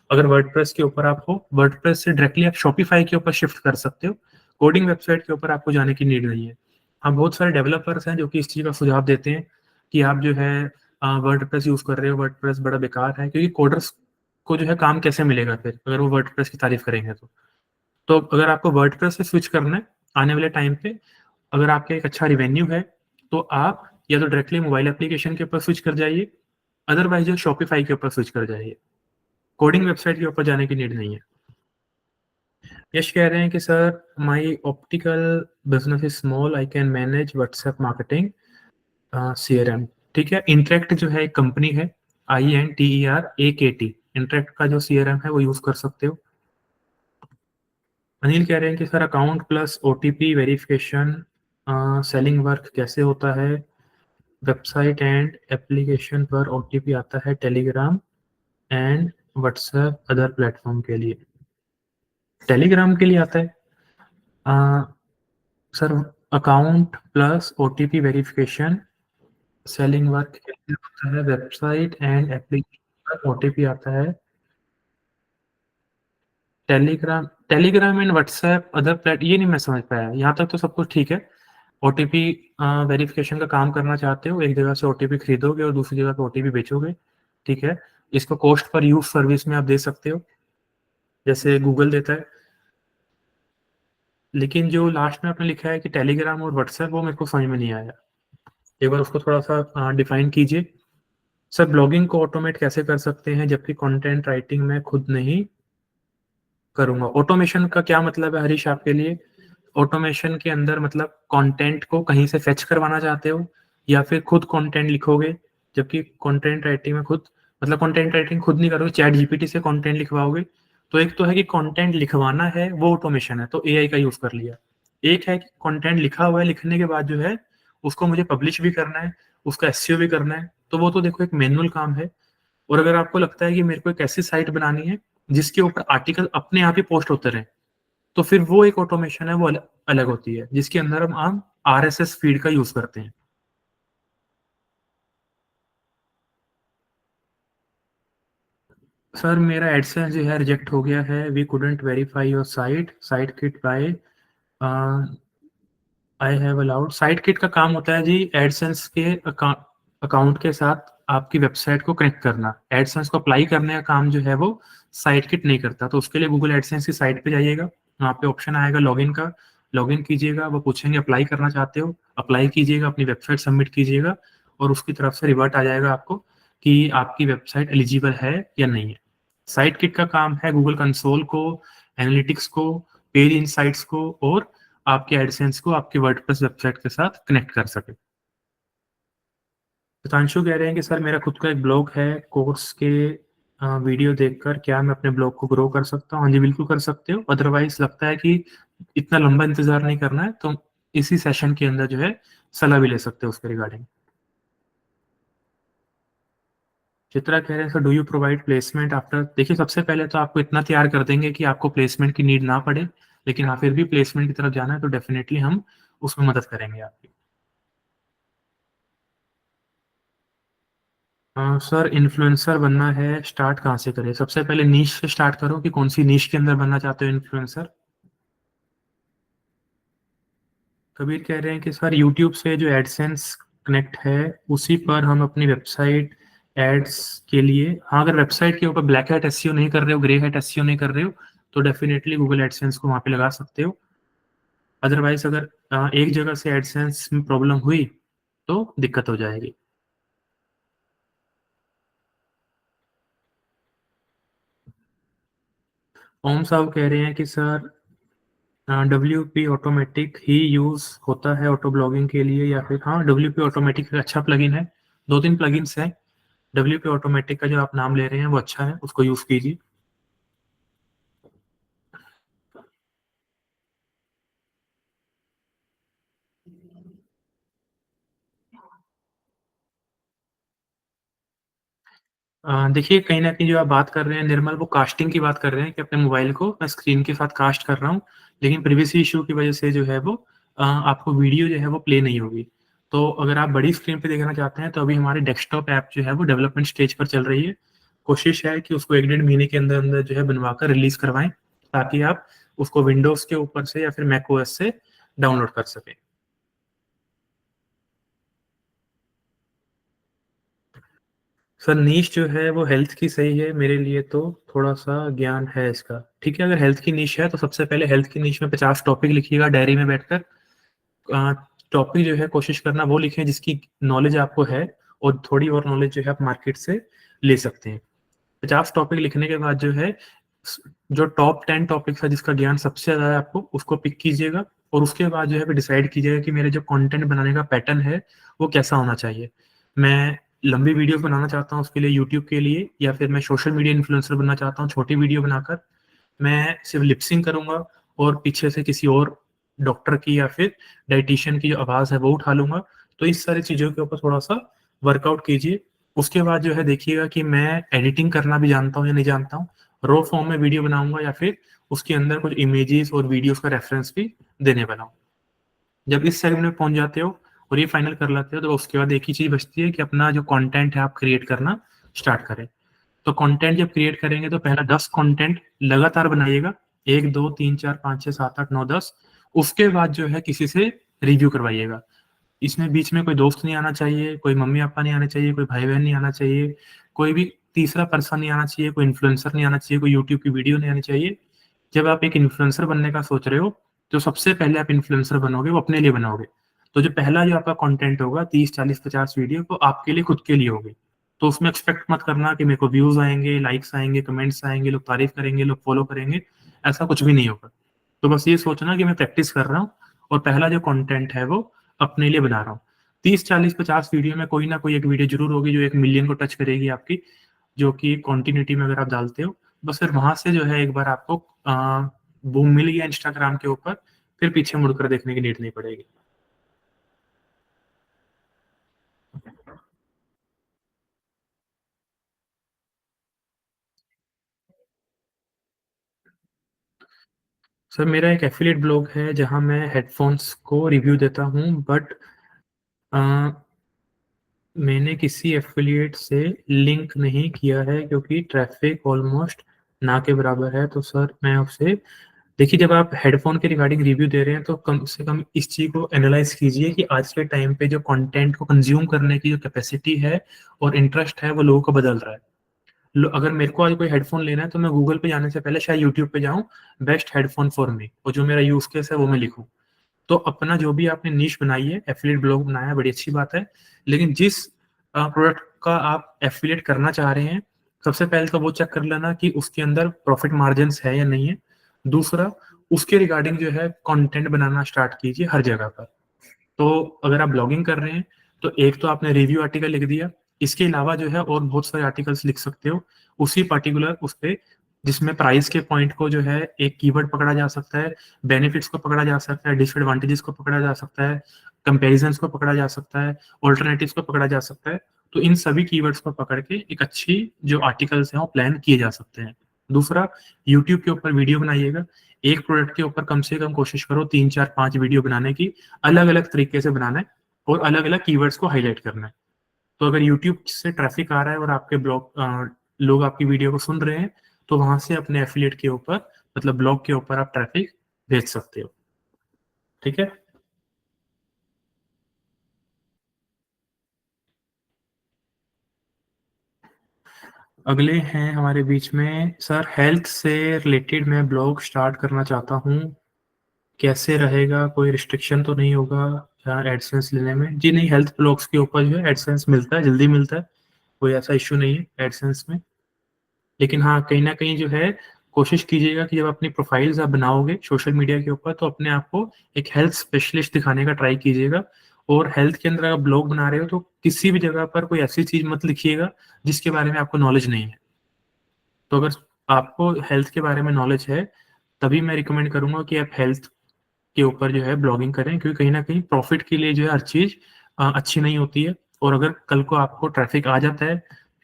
अगर वर्डप्रेस के ऊपर आप हो, वर्डप्रेस से डायरेक्टली आप शॉपिफाई के ऊपर शिफ्ट कर सकते हो। कोडिंग वेबसाइट के ऊपर आपको जाने की नीड नहीं है। हाँ, बहुत सारे डेवलपर्स हैं जो कि इस चीज़ का सुझाव देते हैं कि आप जो है वर्डप्रेस यूज कर रहे हो, वर्डप्रेस बड़ा बेकार है, क्योंकि कोडर्स को जो है काम कैसे मिलेगा फिर अगर वो वर्डप्रेस की तारीफ करेंगे तो अगर आपको वर्डप्रेस से स्विच करना है आने वाले टाइम पे, अगर आपका एक अच्छा रिवेन्यू है, तो आप या तो डायरेक्टली मोबाइल एप्लीकेशन के ऊपर स्विच कर जाइए, अदरवाइज जो शॉपिफाई के ऊपर स्विच कर जाइए। कोडिंग वेबसाइट के ऊपर जाने की नीड नहीं है। यश कह रहे हैं कि sir my optical business is small, I can manage WhatsApp marketing CRM. ठीक है, इंटरेक्ट जो है एक कंपनी है, INTERAKT, इंटरेक्ट का जो सीआरएम है वो यूज कर सकते हो। अनिल कह रहे हैं कि sir account plus OTP verification selling work कैसे होता है? वेबसाइट एंड एप्लीकेशन पर ओटीपी आता है Telegram and WhatsApp other platform के लिए। टेलीग्राम के लिए आता है sir. Account plus OTP verification selling work कैसे होता है? वेबसाइट एंड एप्लीकेशन पर ओटीपी आता है Telegram, Telegram and WhatsApp other plate, ये नहीं मैं समझ पाया, यहाँ तक तो सब कुछ ठीक है। ओटीपी वेरिफिकेशन का काम करना चाहते हो, एक जगह से ओटीपी खरीदोगे और दूसरी जगह पे ओटीपी बेचोगे, ठीक है। इसको कॉस्ट पर यूज सर्विस में आप दे सकते हो, जैसे गूगल देता है। लेकिन जो लास्ट में आपने लिखा है कि टेलीग्राम और व्हाट्सएप, वो मेरे को समझ में नहीं आया, एक बार उसको थोड़ा सा डिफाइन कीजिए। सर ब्लॉगिंग को ऑटोमेट कैसे कर सकते हैं जबकि कंटेंट राइटिंग में खुद नहीं करूंगा? ऑटोमेशन का क्या मतलब है हरीश आपके लिए? ऑटोमेशन के अंदर मतलब कंटेंट को कहीं से फेच करवाना चाहते हो, या फिर खुद कंटेंट लिखोगे? जबकि कंटेंट राइटिंग में खुद, मतलब कंटेंट राइटिंग खुद नहीं करोगे, चैट जीपीटी से कंटेंट लिखवाओगे? तो एक तो है कि कंटेंट लिखवाना है, वो ऑटोमेशन है, तो एआई का यूज कर लिया। एक है कि कंटेंट लिखा हुआ है, लिखने के बाद जो है उसको मुझे पब्लिश भी करना है, उसका एसईओ भी करना है, तो वो तो देखो एक मैनुअल काम है। और अगर आपको लगता है कि मेरे को एक ऐसी साइट बनानी है जिसके ऊपर आर्टिकल अपने आप ही पोस्ट होते रहे, तो फिर वो एक ऑटोमेशन है, वो अलग होती है, जिसके अंदर हम RSS फीड का यूज करते हैं। सर मेरा एडसेंस जो है रिजेक्ट हो गया है। We couldn't verify your site kit by I have allowed. Site kit का काम होता है जी एडसेंस के अकाउंट के साथ आपकी वेबसाइट को कनेक्ट करना। एडसेंस को अप्लाई करने का काम जो है वो साइट किट नहीं करता। तो उसके लिए गूगल एडसेंस की साइट पे जाइएगा, वहाँ पे ऑप्शन आएगा लॉगिन का, लॉगिन कीजिएगा, वो पूछेंगे अप्लाई करना चाहते हो, अप्लाई कीजिएगा, अपनी वेबसाइट सबमिट कीजिएगा, और उसकी तरफ से रिवर्ट आ जाएगा आपको कि आपकी वेबसाइट एलिजिबल है या नहीं है। साइट किट का काम है गूगल कंसोल को, एनालिटिक्स को, पेज इंसाइट्स को, और आपके एडसेंस को आपके वर्डप्रेस वेबसाइट के साथ कनेक्ट कर सके। हितांशु कह रहे हैं कि सर मेरा खुद का एक ब्लॉग है, कोर्स के वीडियो देखकर क्या मैं अपने ब्लॉग को ग्रो कर सकता हूँ? हाँ जी, बिल्कुल कर सकते हो। अदरवाइज लगता है कि इतना लंबा इंतजार नहीं करना है, तो इसी सेशन के अंदर जो है सलाह भी ले सकते हो उसके रिगार्डिंग। चित्रा कह रहे हैं sir do you provide placement after. देखिए सबसे पहले तो आपको इतना तैयार कर देंगे कि आपको प्लेसमेंट की नीड ना पड़े, लेकिन हाँ फिर भी प्लेसमेंट की तरफ जाना है तो डेफिनेटली हम उसमें मदद करेंगे आपकी। सर इन्फ्लुएंसर बनना है, स्टार्ट कहाँ से करें? सबसे पहले नीश से स्टार्ट करो कि कौन सी नीश के अंदर बनना चाहते हो इन्फ्लुएंसर। कबीर कह रहे हैं कि सर यूट्यूब से जो एडसेंस कनेक्ट है उसी पर हम अपनी वेबसाइट एड्स के लिए, हाँ अगर वेबसाइट के ऊपर ब्लैक हैट एसईओ नहीं कर रहे हो, ग्रे हैट एसईओ नहीं कर रहे हो, तो डेफिनेटली गूगल एडसेंस को वहाँ पे लगा सकते हो। अदरवाइज अगर एक जगह से एडसेंस में प्रॉब्लम हुई तो दिक्कत हो जाएगी। ओम साहब कह रहे हैं कि सर WP ऑटोमेटिक ही यूज होता है ऑटो ब्लॉगिंग के लिए, या फिर हाँ WP ऑटोमेटिक अच्छा प्लगइन है। दो तीन प्लगइन्स हैं। WP ऑटोमेटिक का जो आप नाम ले रहे हैं वो अच्छा है, उसको यूज कीजिए। देखिए कहीं ना कहीं जो आप बात कर रहे हैं निर्मल, वो कास्टिंग की बात कर रहे हैं कि अपने मोबाइल को मैं स्क्रीन के साथ कास्ट कर रहा हूँ, लेकिन प्रिवेसी इशू की वजह से जो है वो आपको वीडियो जो है वो प्ले नहीं होगी। तो अगर आप बड़ी स्क्रीन पे देखना चाहते हैं तो अभी हमारी डेस्कटॉप ऐप जो है वो डेवलपमेंट स्टेज पर चल रही है। कोशिश है कि उसको 1 डेढ़ महीने के अंदर अंदर जो है बनवा कर रिलीज करवाएं, ताकि आप उसको विंडोज के ऊपर से या फिर मैक ओएस से डाउनलोड कर सकें। सर नीश जो है वो हेल्थ की सही है मेरे लिए, तो थोड़ा सा ज्ञान है इसका। ठीक है, अगर हेल्थ की नीश है तो सबसे पहले हेल्थ की नीश में 50 टॉपिक लिखिएगा डायरी में बैठकर। टॉपिक जो है कोशिश करना वो लिखें जिसकी नॉलेज आपको है, और थोड़ी और नॉलेज जो है आप मार्केट से ले सकते हैं। 50 टॉपिक लिखने के बाद जो है जो टॉप 10 टॉपिक्स है जिसका ज्ञान सबसे ज्यादा है आपको, उसको पिक कीजिएगा, और उसके बाद जो है डिसाइड कीजिएगा कि मेरे जो कंटेंट बनाने का पैटर्न है वो कैसा होना चाहिए। मैं लंबी वीडियो बनाना चाहता हूँ उसके लिए यूट्यूब के लिए, या फिर मैं सोशल मीडिया इन्फ्लुएंसर बनना चाहता हूँ छोटी वीडियो बनाकर मैं सिर्फ लिपसिंग करूंगा, और पीछे से किसी और डॉक्टर की या फिर डाइटिशियन की जो आवाज़ है वो उठा लूंगा। तो इस सारी चीज़ों के ऊपर थोड़ा सा वर्कआउट कीजिए। उसके बाद जो है देखिएगा कि मैं एडिटिंग करना भी जानता हूँ या नहीं जानता हूँ, रो फॉर्म में वीडियो बनाऊंगा या फिर उसके अंदर कुछ इमेजेस और वीडियोस का रेफरेंस भी देने वाला हूँ। जब इस सेगमेंट में पहुंच जाते हो और ये फाइनल कर लेते हो तो उसके बाद एक ही चीज़ बचती है कि अपना जो कंटेंट है आप क्रिएट करना स्टार्ट करें। तो कंटेंट जब क्रिएट करेंगे तो पहला 10 कंटेंट लगातार बनाइएगा, 1 2 3 4 5 6 7 8 9 10। उसके बाद जो है किसी से रिव्यू करवाइएगा। इसमें बीच में कोई दोस्त नहीं आना चाहिए, कोई मम्मी पापा नहीं आना चाहिए, कोई भाई बहन नहीं आना चाहिए, कोई भी तीसरा पर्सन नहीं आना चाहिए, कोई इन्फ्लुएंसर नहीं आना चाहिए, कोई यूट्यूब की वीडियो नहीं आनी चाहिए। जब आप एक इन्फ्लुएंसर बनने का सोच रहे हो तो सबसे पहले आप इन्फ्लुएंसर बनोगे वो अपने लिए बनोगे। तो जो पहला जो आपका कंटेंट होगा 30 40 50 वीडियो तो आपके लिए खुद के लिए होगी। तो उसमें एक्सपेक्ट मत करना कि मेरे को व्यूज आएंगे, लाइक्स आएंगे, कमेंट्स आएंगे, लोग तारीफ करेंगे, लोग फॉलो करेंगे। ऐसा कुछ भी नहीं होगा। तो बस ये सोचना कि मैं प्रैक्टिस कर रहा हूँ और पहला जो कंटेंट है वो अपने लिए बना रहा हूँ। 30 40 50 वीडियो में कोई ना कोई एक वीडियो जरूर होगी जो 1 मिलियन को टच करेगी आपकी, जो कि कॉन्टिन्यूटी में अगर आप डालते हो। बस फिर वहां से जो है एक बार आपको बूम मिल गया इंस्टाग्राम के ऊपर, फिर पीछे मुड़कर देखने की नीड नहीं पड़ेगी। सर मेरा एक एफिलिएट ब्लॉग है जहाँ मैं हेडफ़ोन्स को रिव्यू देता हूँ, बट अ, मैंने किसी एफिलिएट से लिंक नहीं किया है क्योंकि ट्रैफ़िक ऑलमोस्ट ना के बराबर है। तो सर मैं आपसे देखिए, जब आप हेडफ़ोन के रिगार्डिंग रिव्यू दे रहे हैं तो कम से कम इस चीज़ को एनालाइज़ कीजिए कि आज के टाइम पे जो कंटेंट को कंज़्यूम करने की जो कैपेसिटी है और इंटरेस्ट है वो लोगों का बदल रहा है। लो अगर मेरे को आज कोई हेडफ़ोन लेना है तो मैं गूगल पे जाने से पहले शायद यूट्यूब पे जाऊँ, बेस्ट हेडफ़ोन फॉर मी, और जो मेरा यूज़ केस है वो मैं लिखूँ। तो अपना जो भी आपने नीश बनाई है, एफ़िलिएट ब्लॉग बनाया है, बड़ी अच्छी बात है। लेकिन जिस प्रोडक्ट का आप एफ़िलिएट करना चाह रहे हैं, सबसे पहले तो वो चेक कर लेना कि उसके अंदर प्रॉफ़िट मार्जिन्स है या नहीं है। दूसरा, उसके रिगार्डिंग जो है कंटेंट बनाना स्टार्ट कीजिए हर जगह पर। तो अगर आप ब्लॉगिंग कर रहे हैं, तो एक तो आपने रिव्यू आर्टिकल लिख दिया, इसके अलावा जो है और बहुत सारे आर्टिकल्स लिख सकते हो, उसी पर्टिकुलर उस पे, जिसमें प्राइस के पॉइंट को जो है एक कीवर्ड पकड़ा जा सकता है, बेनिफिट्स को पकड़ा जा सकता है, डिसएडवांटेजेस को पकड़ा जा सकता है, कंपैरिजन्स को पकड़ा जा सकता है, अल्टरनेटिव्स को पकड़ा जा सकता है। तो इन सभी कीवर्ड्स को पकड़ के एक अच्छी जो आर्टिकल्स हैं, वो प्लान किए जा सकते हैं। दूसरा, यूट्यूब के ऊपर वीडियो बनाइएगा। एक प्रोडक्ट के ऊपर कम से कम कोशिश करो 3, 4, 5 वीडियो बनाने की। अलग-अलग तरीके से बनाना है और अलग-अलग कीवर्ड्स को हाइलाइट करना है। तो अगर यूट्यूब से ट्रैफ़िक आ रहा है और आपके लोग आपकी वीडियो को सुन रहे हैं, तो वहाँ से अपने एफ़िलिएट के ऊपर, मतलब ब्लॉग के ऊपर आप ट्रैफ़िक भेज सकते हो। ठीक है? अगले हैं हमारे बीच में सर, हेल्थ से रिलेटेड मैं ब्लॉग स्टार्ट करना चाहता हूँ। कैसे रहेगा? कोई रिस्ट्रिक्शन तो नहीं होगा एडसेंस लेने में? जी नहीं, हेल्थ ब्लॉग्स के ऊपर जो है एडसेंस मिलता है, जल्दी मिलता है। कोई ऐसा इश्यू नहीं है एडसेंस में। लेकिन हाँ, कहीं न कहीं जो है कोशिश कीजिएगा कि जब अपनी प्रोफ़ाइल्स आप बनाओगे सोशल मीडिया के ऊपर, तो अपने आप को एक हेल्थ स्पेशलिस्ट दिखाने का ट्राई कीजिएगा। और हेल्थ के अंदर अगर ब्लॉग बना रहे हो तो किसी भी जगह पर कोई ऐसी चीज़ मत लिखिएगा जिसके बारे में आपको नॉलेज नहीं है। तो अगर आपको हेल्थ के बारे में नॉलेज है, तभी मैं रिकमेंड करूँगा कि आप हेल्थ के ऊपर जो है ब्लॉगिंग करें, क्योंकि कहीं न कहीं प्रॉफ़िट के लिए जो है हर चीज़ अच्छी नहीं होती है। और अगर कल को आपको ट्रैफ़िक आ जाता है,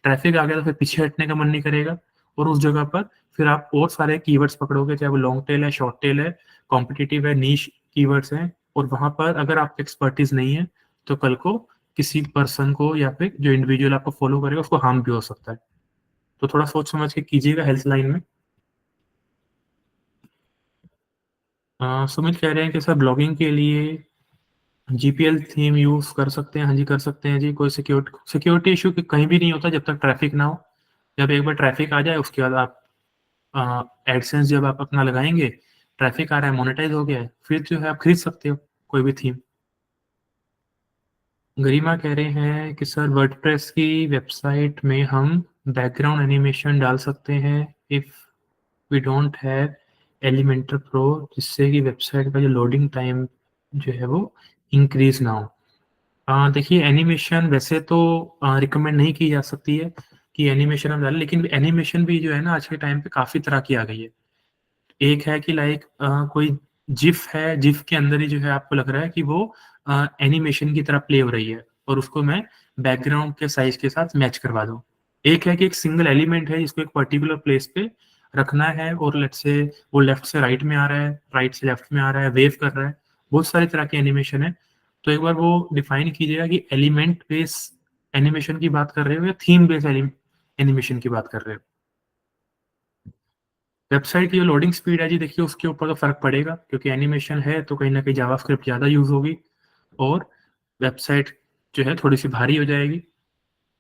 ट्रैफ़िक आ गया तो फिर पीछे हटने का मन नहीं करेगा, और उस जगह पर फिर आप और सारे कीवर्ड्स पकड़ोगे, चाहे वो लॉन्ग टेल है, शॉर्ट टेल है, कॉम्पिटिटिव है, नीश कीवर्ड्स हैं, और वहाँ पर अगर आपकी एक्सपर्टीज़ नहीं है, तो कल को किसी पर्सन को या फिर जो इंडिविजुअल आपको फ़ॉलो करेगा उसको हार्म भी हो सकता है। तो थोड़ा सोच समझ के कीजिएगा हेल्थ लाइन में। सुमित कह रहे हैं कि सर, ब्लॉगिंग के लिए जीपीएल थीम यूज़ कर सकते हैं? हाँ जी, कर सकते हैं जी। कोई सिक्योरिटी इश्यू कहीं भी नहीं होता जब तक ट्रैफ़िक ना हो। जब एक बार ट्रैफ़िक आ जाए उसके बाद आप एडसेंस जब आप अपना लगाएँगे, ट्रैफ़िक आ रहा है, मोनेटाइज़ हो गया है, फिर जो है आप खरीद सकते हो कोई भी थीम। गरिमा कह रहे हैं कि सर, वर्डप्रेस की वेबसाइट में हम बैकग्राउंड एनिमेशन डाल सकते हैं if we don't have Elementor pro, जिससे कि वेबसाइट का जो लोडिंग टाइम जो है वो इंक्रीज़ ना हो। देखिए, एनिमेशन वैसे तो रिकमेंड नहीं की जा सकती है कि एनिमेशन हम डालें, लेकिन एनिमेशन भी जो है ना आज के टाइम पे काफ़ी तरह की आ गई है। एक है कि लाइक कोई जिफ है, जिफ के अंदर ही जो है आपको लग रहा है कि वो एनिमेशन की तरह प्ले हो रही है, और उसको मैं बैकग्राउंड के साइज़ के साथ मैच करवा दूँ। एक है कि एक सिंगल एलिमेंट है जिसको एक पर्टिकुलर प्लेस पे रखना है, और लेट्स से वो लेफ्ट से राइट में आ रहा है, राइट से लेफ्ट में आ रहा है, वेव कर रहा है। बहुत सारी तरह के एनिमेशन है। तो एक बार वो डिफाइन कीजिएगा कि एलिमेंट बेस एनिमेशन की बात कर रहे हो या थीम बेस एनिमेशन की बात कर रहे हो। वेबसाइट की जो लोडिंग स्पीड है जी, देखिए उसके ऊपर तो फ़र्क पड़ेगा, क्योंकि एनिमेशन है तो कहीं न कहीं जावास्क्रिप्ट ज़्यादा यूज़ होगी, और वेबसाइट जो है थोड़ी-सी भारी हो जाएगी,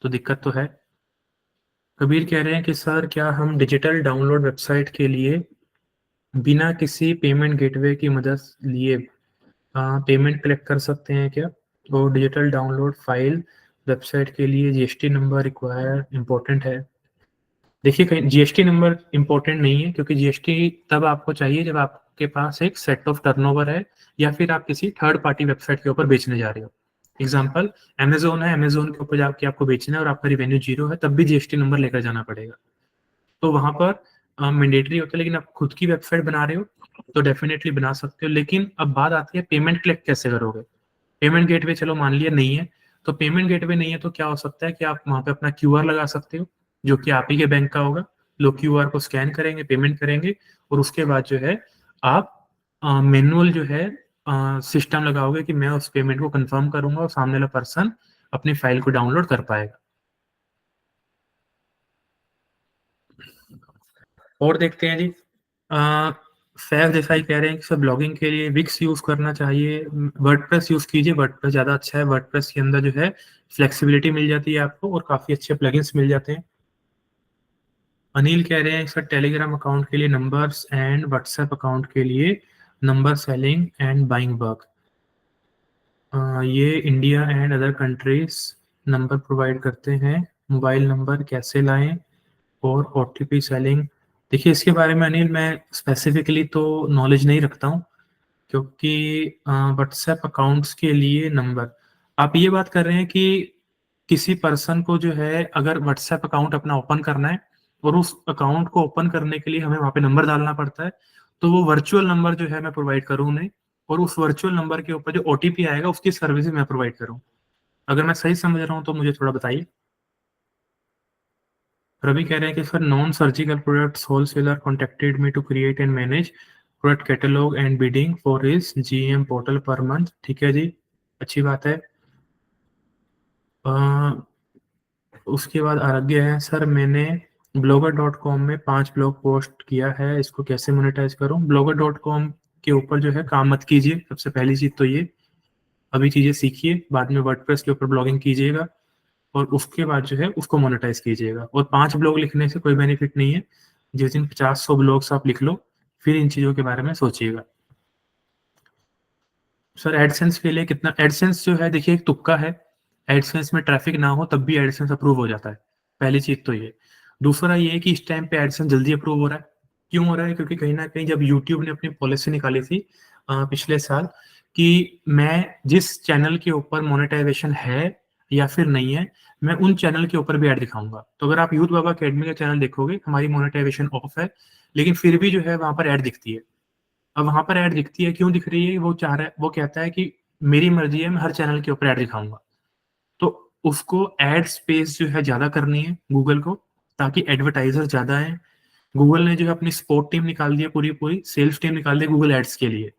तो दिक्कत तो है। कबीर कह रहे हैं कि सर, क्या हम डिजिटल डाउनलोड वेबसाइट के लिए बिना किसी पेमेंट गेटवे की मदद लिए पेमेंट कलेक्ट कर सकते हैं क्या? और डिजिटल डाउनलोड फाइल वेबसाइट के लिए जीएसटी नंबर रिक्वायर इम्पोर्टेंट है? देखिए, कहीं जीएसटी नंबर इम्पोर्टेंट नहीं है, क्योंकि जीएसटी तब आपको चाहिए जब आपके पास एक सेट ऑफ टर्नओवर है, या फिर आप किसी थर्ड पार्टी वेबसाइट के ऊपर बेचने जा रहे हो। एग्ज़ाम्पल अमेज़न है, अमेज़न के ऊपर जाके आपको बेचना है और आपका रेवेन्यू 0 है, तब भी जीएसटी नंबर लेकर जाना पड़ेगा। तो वहाँ पर मैंडेटरी होता है, लेकिन आप खुद की वेबसाइट बना रहे हो, तो डेफ़िनेटली बना सकते हो। लेकिन अब बात आती है पेमेंट कलेक्ट कैसे करोगे? पेमेंट गेटवे चलो मान लिया नहीं है, तो पेमेंट गेटवे नहीं है तो क्या हो सकता है कि आप वहाँ पे अपना क्यूआर लगा सकते हो, जो कि आप ही के बैंक का होगा। लोग क्यूआर को स्कैन करेंगे, पेमेंट करेंगे, और उसके बाद जो है आप मैनुअल जो है सिस्टम लगाओगे कि मैं उस पेमेंट को कंफर्म करूंगा और सामने वाला पर्सन अपनी फाइल को डाउनलोड कर पाएगा। और देखते हैं जी, फैज जैसा ही कह रहे हैं कि सब ब्लॉगिंग के लिए विक्स यूज करना चाहिए, वर्डप्रेस यूज कीजिए, वर्डप्रेस ज़्यादा अच्छा है। वर्डप्रेस के अंदर जो है फ्लेक्सिबिलिटी मिल जाती है आपको और काफ़ी अच्छे प्लगइन्स मिल जाते हैं। अनिल कह रहे हैं सर टेलीग्राम अकाउंट के लिए नंबर्स एंड व्हाट्सएप अकाउंट के लिए number selling and buying work, ये India and other countries number provide करते हैं, मोबाइल नंबर कैसे लाएं और ओटीपी सेलिंग। देखिए इसके बारे में अनिल मैं स्पेसिफिकली तो नॉलेज नहीं रखता हूँ, क्योंकि व्हाट्सएप अकाउंट्स के लिए नंबर, आप ये बात कर रहे हैं कि किसी पर्सन को जो है अगर व्हाट्सएप अकाउंट अपना ओपन करना है और उस अकाउंट को ओपन करने के लिए हमें वहाँ पे नंबर डालना पड़ता है, तो वो वर्चुअल नंबर जो है मैं प्रोवाइड करूँ उन्हें, और उस वर्चुअल नंबर के ऊपर जो ओटीपी आएगा उसकी सर्विस मैं प्रोवाइड करूँ। अगर मैं सही समझ रहा हूँ तो मुझे थोड़ा बताइए। रवि कह रहे हैं कि sir non surgical products wholesaler contacted me to create and manage product catalog and bidding for his GeM portal per month. ठीक है जी, अच्छी बात है। उसके बाद आरोग्य है, सर मैंने ब्लॉगर डॉट कॉम में 5 ब्लॉग पोस्ट किया है, इसको कैसे मोनेटाइज करूं? ब्लॉगर डॉट कॉम के ऊपर जो है काम मत कीजिए, सबसे पहली चीज तो ये, अभी चीजें सीखिए, बाद में वर्डप्रेस के ऊपर ब्लॉगिंग कीजिएगा और उसके बाद जो है उसको मोनेटाइज कीजिएगा। और 5 ब्लॉग लिखने से कोई बेनिफिट नहीं है, जिस दिन 50-100 ब्लॉग्स आप लिख लो फिर इन चीजों के बारे में सोचिएगा। सर एडसेंस के लिए कितना? एडसेंस जो है देखिए एक तुक्का है, एडसेंस में ट्रैफिक ना हो तब भी एडसेंस अप्रूव हो जाता है, पहली चीज तो ये। दूसरा ये है कि इस टाइम पे एडसेंस जल्दी अप्रूव हो रहा है, क्यों हो रहा है? क्योंकि कहीं ना कहीं जब यूट्यूब ने अपनी पॉलिसी निकाली थी पिछले साल कि मैं जिस चैनल के ऊपर मोनेटाइजेशन है या फिर नहीं है, मैं उन चैनल के ऊपर भी ऐड दिखाऊंगा। तो अगर आप यूथ बाबा अकेडमी का चैनल देखोगे, हमारी मोनेटाइजेशन ऑफ है, लेकिन फिर भी जो है वहां पर ऐड दिखती है। अब वहां पर ऐड दिखती है, क्यों दिख रही है? वो चाह रहा है, वो कहता है कि मेरी मर्जी है, मैं हर चैनल के ऊपर ऐड दिखाऊंगा। तो उसको एड स्पेस जो है ज्यादा करनी है गूगल को, ताकि एडवर्टाइजर ज्यादा है। गूगल ने जो है अपनी सपोर्ट टीम निकाल दी है, पूरी पूरी सेल्स टीम निकाल दी गूगल एड्स के लिए,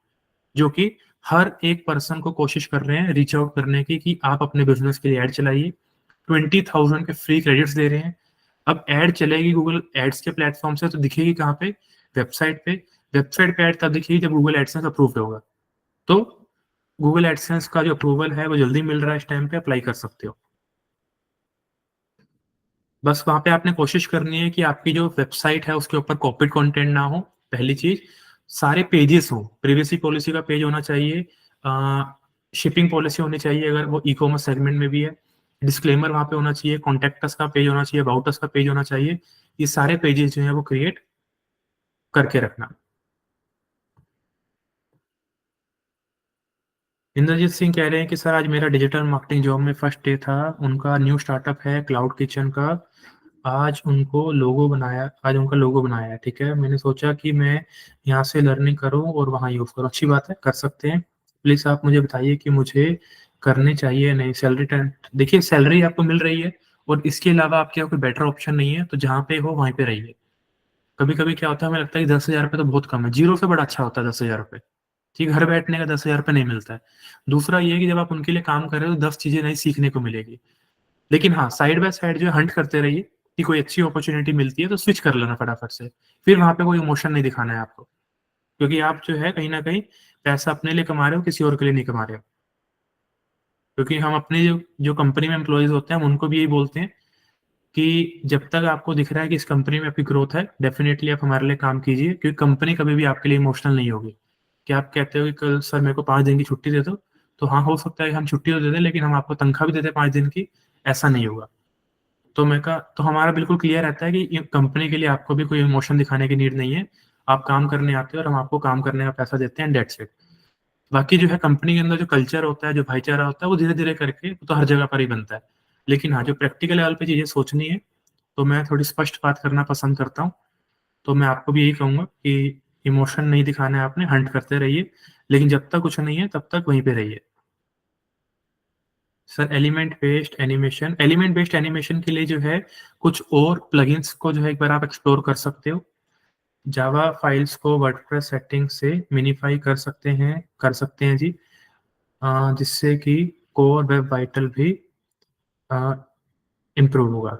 जो कि हर एक पर्सन को कोशिश कर रहे हैं रीच आउट करने की कि आप अपने बिजनेस के लिए ऐड चलाइए। 20,000 के फ्री क्रेडिट्स दे रहे हैं। अब ऐड चलेगी गूगल एड्स के प्लेटफॉर्म से तो दिखेगी कहाँ पे? वेबसाइट पे। वेबसाइट पे ऐड तब दिखेगी जब गूगल एडसेंस अप्रूव होगा। तो गूगल एडसेंस का जो अप्रूवल है वो जल्दी मिल रहा है, इस टाइम पे अप्लाई कर सकते हो। बस वहां पे आपने कोशिश करनी है कि आपकी जो वेबसाइट है उसके ऊपर कॉपीड कंटेंट ना हो, पहली चीज। सारे पेजेस हो, प्रिवेसी पॉलिसी का पेज होना चाहिए, शिपिंग पॉलिसी होनी चाहिए अगर वो ई कॉमर्स सेगमेंट में भी है, डिस्क्लेमर वहां पे होना चाहिए, कॉन्टेक्ट अस का पेज होना चाहिए, अबाउट अस का पेज होना चाहिए। ये सारे पेजेस जो है वो क्रिएट करके रखना। इंद्रजीत सिंह कह रहे हैं कि सर आज मेरा डिजिटल मार्केटिंग जॉब में फर्स्ट डे था, उनका न्यू स्टार्टअप है क्लाउड किचन का, आज उनका लोगो बनाया है। ठीक है, मैंने सोचा कि मैं यहाँ से लर्निंग करूँ और वहाँ यूज़ करूँ। अच्छी बात है, कर सकते हैं। प्लीज़ आप मुझे बताइए कि मुझे करने चाहिए नहीं? सैलरी टेन, देखिए सैलरी आपको मिल रही है और इसके अलावा आपके यहाँ कोई बेटर ऑप्शन नहीं है, तो जहाँ पे हो वहीं पे रहिए। कभी कभी क्या होता है, हमें लगता है कि 10,000 रुपये तो बहुत कम है, जीरो से बड़ा अच्छा होता है 10,000 रुपये। ठीक, घर बैठने का 10,000 रुपये नहीं मिलता है। दूसरा ये है कि जब आप उनके लिए काम कर रहे हो तो 10 चीजें नई सीखने को मिलेगी। लेकिन हाँ, साइड बाय साइड जो है हंट करते रहिए कि कोई अच्छी अपॉर्चुनिटी मिलती है तो स्विच कर लेना फटाफट से। फिर वहां पे कोई इमोशन नहीं दिखाना है आपको, क्योंकि आप जो है कहीं ना कहीं पैसा अपने लिए कमा रहे हो, किसी और के लिए नहीं कमा रहे हो। क्योंकि हम अपने जो कंपनी में एम्प्लॉयज होते हैं हम उनको भी यही बोलते हैं कि जब तक आपको दिख रहा है कि इस कंपनी में आपकी ग्रोथ है, डेफिनेटली आप हमारे लिए काम कीजिए, क्योंकि कंपनी कभी भी आपके लिए इमोशनल नहीं होगी। कि आप कहते हो कि कल सर मेरे को 5 दिन की छुट्टी दे दो, तो हाँ हो सकता है कि हम छुट्टी तो दे दें लेकिन हम आपको तनख्वाह भी दे दें 5 दिन की, ऐसा नहीं होगा। तो मैं कहा, तो हमारा बिल्कुल क्लियर रहता है कि कंपनी के लिए आपको भी कोई इमोशन दिखाने की नीड नहीं है। आप काम करने आते हो और हम आपको काम करने का पैसा देते हैं, डेट्स इट। बाकी जो है कंपनी के अंदर जो कल्चर होता है, जो भाईचारा होता है, वो धीरे धीरे करके वो तो हर जगह पर ही बनता है। लेकिन हाँ, जो प्रैक्टिकल लेवल पे चीजें सोचनी है तो मैं थोड़ी स्पष्ट बात करना पसंद करता हूँ। तो मैं आपको भी यही कहूंगा कि इमोशन नहीं दिखाना है आपने, हंट करते रहिए, लेकिन जब तक कुछ नहीं है तब तक वहीं पे रहिए। सर एलिमेंट बेस्ड एनिमेशन के लिए जो है कुछ और प्लगइन्स को जो है एक बार आप एक्सप्लोर कर सकते हो। जावा फाइल्स को वर्डप्रेस सेटिंग से मिनिफाई कर सकते हैं जी, जिससे कि कोर वेब वाइटल भी इम्प्रूव होगा।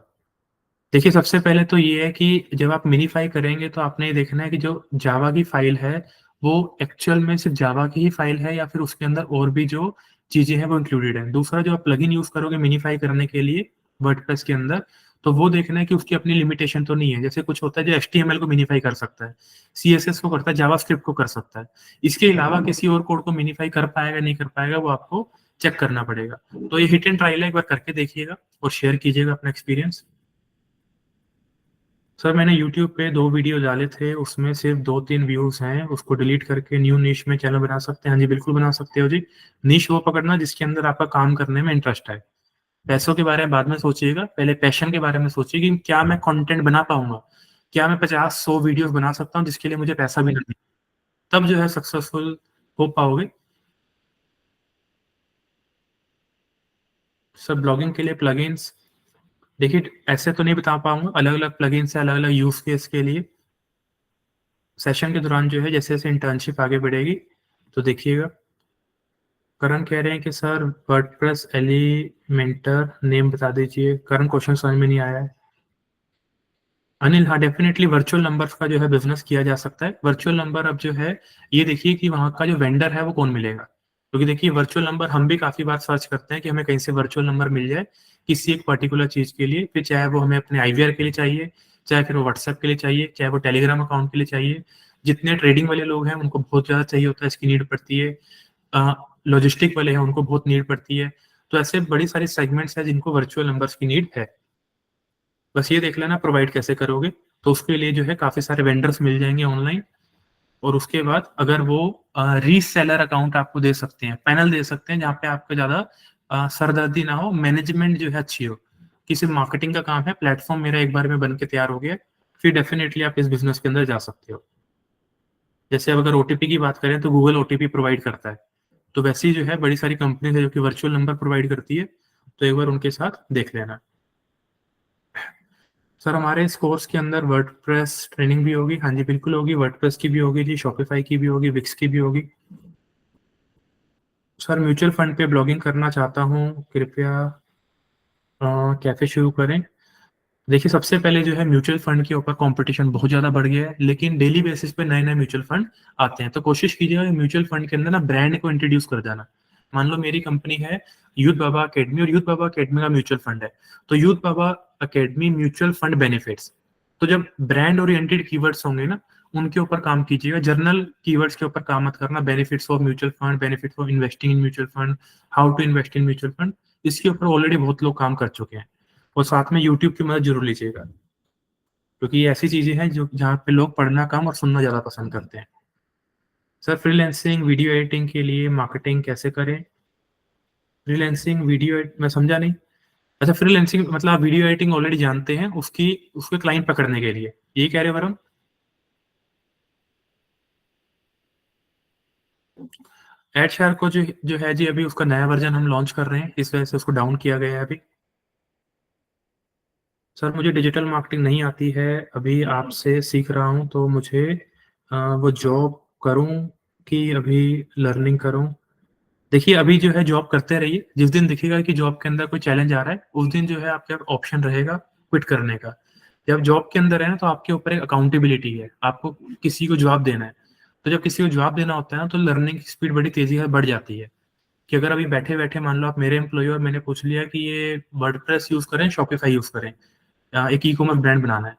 देखिए, सबसे पहले तो ये है कि जब आप मिनीफाई करेंगे तो आपने ये देखना है कि जो जावा की फ़ाइल है, वो एक्चुअल में सिर्फ़ जावा की ही फ़ाइल है या फिर उसके अंदर और भी जो चीज़ें हैं वो इंक्लूडेड हैं। दूसरा, जो आप प्लगइन यूज़ करोगे मिनीफाई करने के लिए वर्डप्रेस के अंदर, तो वो देखना है कि उसकी अपनी लिमिटेशन तो नहीं है। जैसे कुछ होता है जो एचटीएमएल को मिनीफाई कर सकता है, सीएसएस को करता है, जावास्क्रिप्ट को कर सकता है। इसके अलावा किसी और कोड को मिनीफाई कर पाएगा, नहीं कर पाएगा, वो आपको चेक करना पड़ेगा। तो ये हिट एंड ट्रायल है, एक बार करके देखिएगा और शेयर कीजिएगा अपना एक्सपीरियंस। सर, मैंने यूट्यूब पे 2 वीडियो डाले थे, उसमें सिर्फ़ 2-3 व्यूज़ हैं, उसको डिलीट करके न्यू निश में चैनल बना सकते हैं। हाँ जी, बिल्कुल बना सकते हो जी। निश वो पकड़ना जिसके अंदर आपका काम करने में इंटरेस्ट है। पैसों के बारे में बाद में सोचिएगा, पहले पैशन के बारे में सोचिए कि क्या मैं कंटेंट बना पाऊँगा? क्या मैं 50-100 वीडियोज़ बना सकता हूँ जिसके लिए मुझे पैसा भी ना मिले? तब जो है सक्सेसफुल हो पाओगे। सर, ब्लॉगिंग के लिए प्लगइन्स, देखिए ऐसे तो नहीं बता पाऊँगा, अलग-अलग प्लगइन्स हैं अलग-अलग यूज़ केस के लिए। सेशन के दौरान जो है जैसे-जैसे इंटर्नशिप आगे बढ़ेगी, तो देखिएगा। करण कह रहे हैं कि सर वर्डप्रेस एलिमेंटर नेम बता दीजिए। करण, क्वेश्चन समझ में नहीं आया है। अनिल, हाँ डेफिनेटली वर्चुअल नंबर्स का जो है बिजनेस किया जा सकता है। वर्चुअल नंबर अब जो है ये देखिए कि वहाँ का जो वेंडर है वो कौन मिलेगा, क्योंकि देखिए वर्चुअल नंबर हम भी काफ़ी बार सर्च करते हैं कि हमें कहीं से वर्चुअल नंबर मिल जाए किसी एक पर्टिकुलर चीज़ के लिए, फिर चाहे वो हमें अपने आईवीआर के लिए चाहिए, चाहे फिर वो व्हाट्सएप के लिए चाहिए, चाहे वो टेलीग्राम अकाउंट के लिए चाहिए। जितने ट्रेडिंग वाले लोग हैं उनको बहुत ज़्यादा चाहिए होता है, इसकी नीड पड़ती है। लॉजिस्टिक वाले हैं उनको बहुत नीड पड़ती है। तो ऐसे बड़ी सारी सेगमेंट्स हैं जिनको वर्चुअल नंबर्स की नीड है। बस ये देख लेना प्रोवाइड कैसे करोगे। तो उसके लिए जो है काफ़ी सारे वेंडर्स मिल जाएँगे ऑनलाइन, और उसके बाद अगर वो रीसेलर अकाउंट आपको दे सकते हैं, पैनल दे सकते हैं जहाँ पे आपका ज़्यादा सरदर्दी ना हो, मैनेजमेंट जो है अच्छी हो, कि सिर्फ़ मार्केटिंग का काम है, प्लेटफ़ॉर्म मेरा एक बार में बन के तैयार हो गया, फिर डेफ़िनेटली आप इस बिज़नेस के अंदर जा सकते हो। जैसे अब अगर ओटीपी की बात करें तो गूगल ओटीपी प्रोवाइड करता है। तो वैसे ही जो है बड़ी सारी कंपनीज़ है जो कि वर्चुअल नंबर प्रोवाइड करती है, तो एक बार उनके साथ देख लेना। सर, हमारे इस कोर्स के अंदर वर्डप्रेस ट्रेनिंग भी होगी। हाँ जी, बिल्कुल होगी। वर्डप्रेस की भी होगी जी, शॉपिफ़ाई की भी होगी, विक्स की भी होगी। सर, म्यूचुअल फंड पे ब्लॉगिंग करना चाहता हूँ, कृपया कैसे शुरू करें? देखिए, सबसे पहले जो है म्यूचुअल फंड के ऊपर कॉम्पिटिशन बहुत ज़्यादा बढ़ गया है, लेकिन डेली बेसिस पे नए-नए म्यूचुअल फंड आते हैं। तो कोशिश कीजिएगा कि म्यूचुअल फंड के अंदर ना ब्रांड को इंट्रोड्यूस कर देना। मान लो मेरी कंपनी है यूथ बाबा अकेडमी, और यूथ बाबा अकेडमी का म्यूचुअल फंड है। तो यूथ बाबा अकेडमी म्यूचुअल फंड बेनिफिट्स। तो जब ब्रांड ओरिएंटेड कीवर्ड्स होंगे ना, उनके ऊपर काम कीजिएगा। जर्नल कीवर्ड्स के ऊपर काम मत करना। Benefits of mutual fund, benefits of investing in mutual fund, how to invest in mutual fund, इसके ऊपर ऑलरेडी बहुत लोग काम कर चुके हैं। और साथ में यूट्यूब की मदद ज़रूर लीजिएगा, क्योंकि ये ऐसी चीज़ें हैं जो जहाँ पे लोग पढ़ना कम और सुनना ज़्यादा पसंद करते हैं। सर, फ्रीलांसिंग वीडियो एडिटिंग के लिए मार्केटिंग कैसे करें? फ्रीलांसिंग वीडियो एड मैं समझा नहीं। अच्छा, फ्रीलांसिंग मतलब आप वीडियो एडिटिंग ऑलरेडी जानते हैं, उसके क्लाइंट पकड़ने के लिए, यही कह रहे हो वरुण? एडशार्क को जो है जी, अभी उसका नया वर्ज़न हम लॉन्च कर रहे हैं, इस वजह से उसको डाउन किया गया है अभी। सर, मुझे डिजिटल मार्केटिंग नहीं आती है, अभी आपसे सीख रहा हूँ, तो मुझे वो जॉब करूँ कि अभी लर्निंग करूँ? देखिए, अभी जो है जॉब करते रहिए, जिस दिन दिखेगा कि जॉब के अंदर कोई चैलेंज आ रहा है, उस दिन जो है आपके पास ऑप्शन रहेगा क्विट करने का। जब जॉब के अंदर है ना, तो आपके ऊपर एक अकाउंटेबिलिटी है, आपको किसी को जवाब देना है। तो जब किसी को जवाब देना होता है ना, तो लर्निंग की स्पीड बड़ी तेज़ी से बढ़ जाती है, कि अगर अभी बैठे-बैठे मान लो आप मेरे एम्प्लॉयी हो और मैंने पूछ लिया कि ये वर्डप्रेस यूज़ करें, शॉपिफ़ाई यूज़ करें, एक ई-कॉमर्स ब्रांड बनाना है,